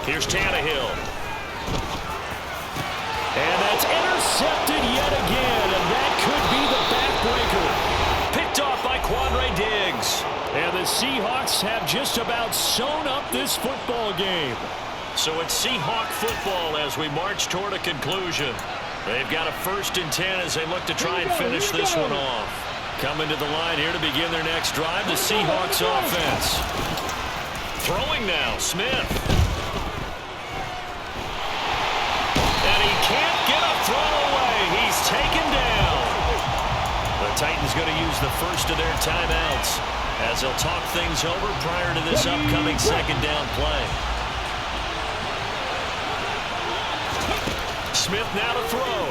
Here's Tannehill. And that's intercepted yet again. And that could be the backbreaker. Picked off by Quandre Diggs. And the Seahawks have just about sewn up this football game. So it's Seahawk football as we march toward a conclusion. They've got a 1st and 10 as they look to try and finish this one off. Coming to the line here to begin their next drive, the Seahawks offense. Throwing now, Smith. And he can't get a throw away. He's taken down. The Titans going to use the first of their timeouts as they'll talk things over prior to this upcoming 2nd down play. Smith now to throw.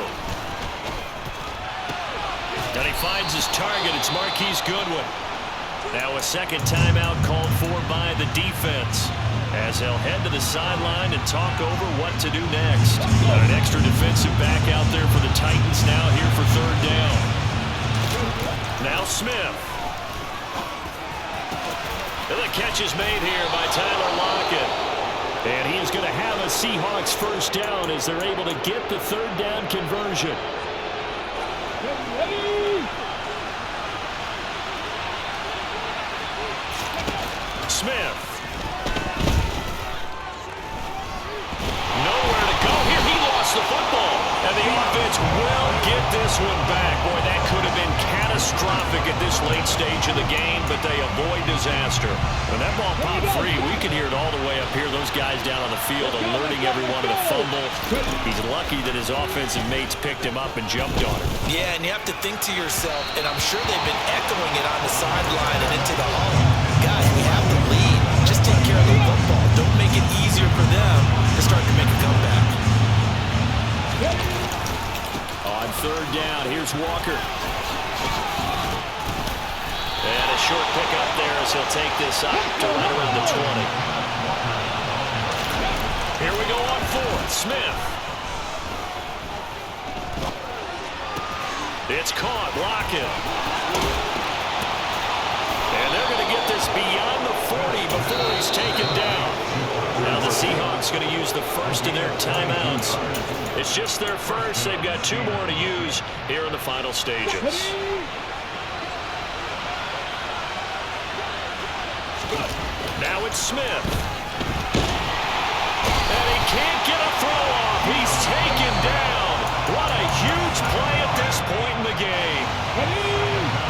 And he finds his target. It's Marquise Goodwin. Now a 2nd timeout called for by the defense as they'll head to the sideline and talk over what to do next. An extra defensive back out there for the Titans now here for 3rd down. Now Smith. And the catch is made here by Tyler Lockett. And he is going to have a Seahawks 1st down as they're able to get the 3rd down conversion. Smith. Nowhere to go here. He lost the football. And the offense will get this one back. Boy, that could have been catastrophic at this late stage of the game, but they avoid disaster. When that ball popped free, we could hear it all the way up here. Those guys down on the field alerting everyone to the fumble. He's lucky that his offensive mates picked him up and jumped on him. Yeah, and you have to think to yourself, and I'm sure they've been echoing it on the sideline and into the huddle. Guys, we have the lead. Just take care of the football. Don't make it easier for them to start to make a comeback. On 3rd down, here's Walker. And a short pickup there as he'll take this up to right around the 20. Here we go on 4th. Smith. It's caught. Lockett. And they're going to get this beyond the 40 before he's taken down. Now the Seahawks going to use the first of their timeouts. It's just their first. They've got 2 more to use here in the final stages. Now it's Smith. And he can't get a throw off. He's taken down. What a huge play at this point in the game.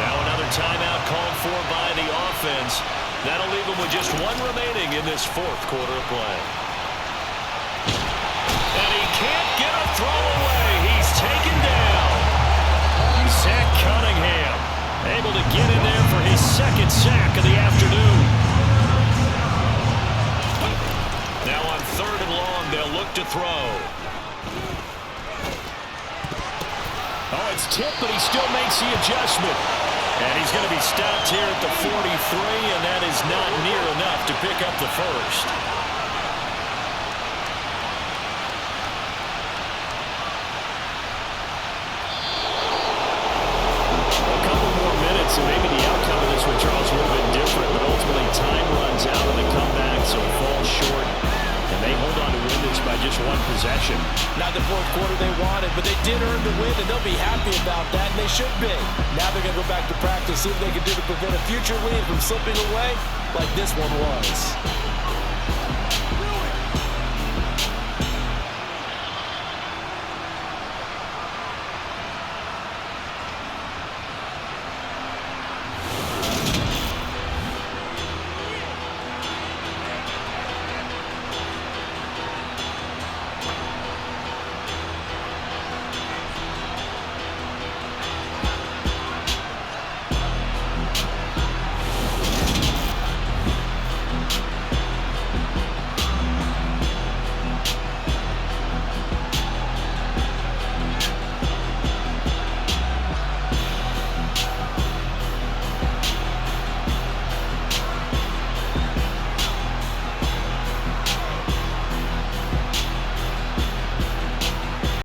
Now another timeout called for by the offense. That'll leave them with just 1 remaining in this 4th quarter of play. And he can't get a throw away. He's taken down. Zach Cunningham able to get in there for his 2nd sack of the afternoon. Now on 3rd and long, they'll look to throw. Oh, it's tipped, but he still makes the adjustment. And he's going to be stopped here at the 43, and that is not near enough to pick up the first. A couple more minutes, and maybe the outcome of this one, Charles, would have been different, but ultimately time runs out on the comeback, so it falls short. And they hold on to win this by just Not the fourth quarter they wanted, but they did earn the win, and they'll be happy about that, and they should be. Now they're going to go back to practice, see what they can do to prevent a future lead from slipping away like this one was.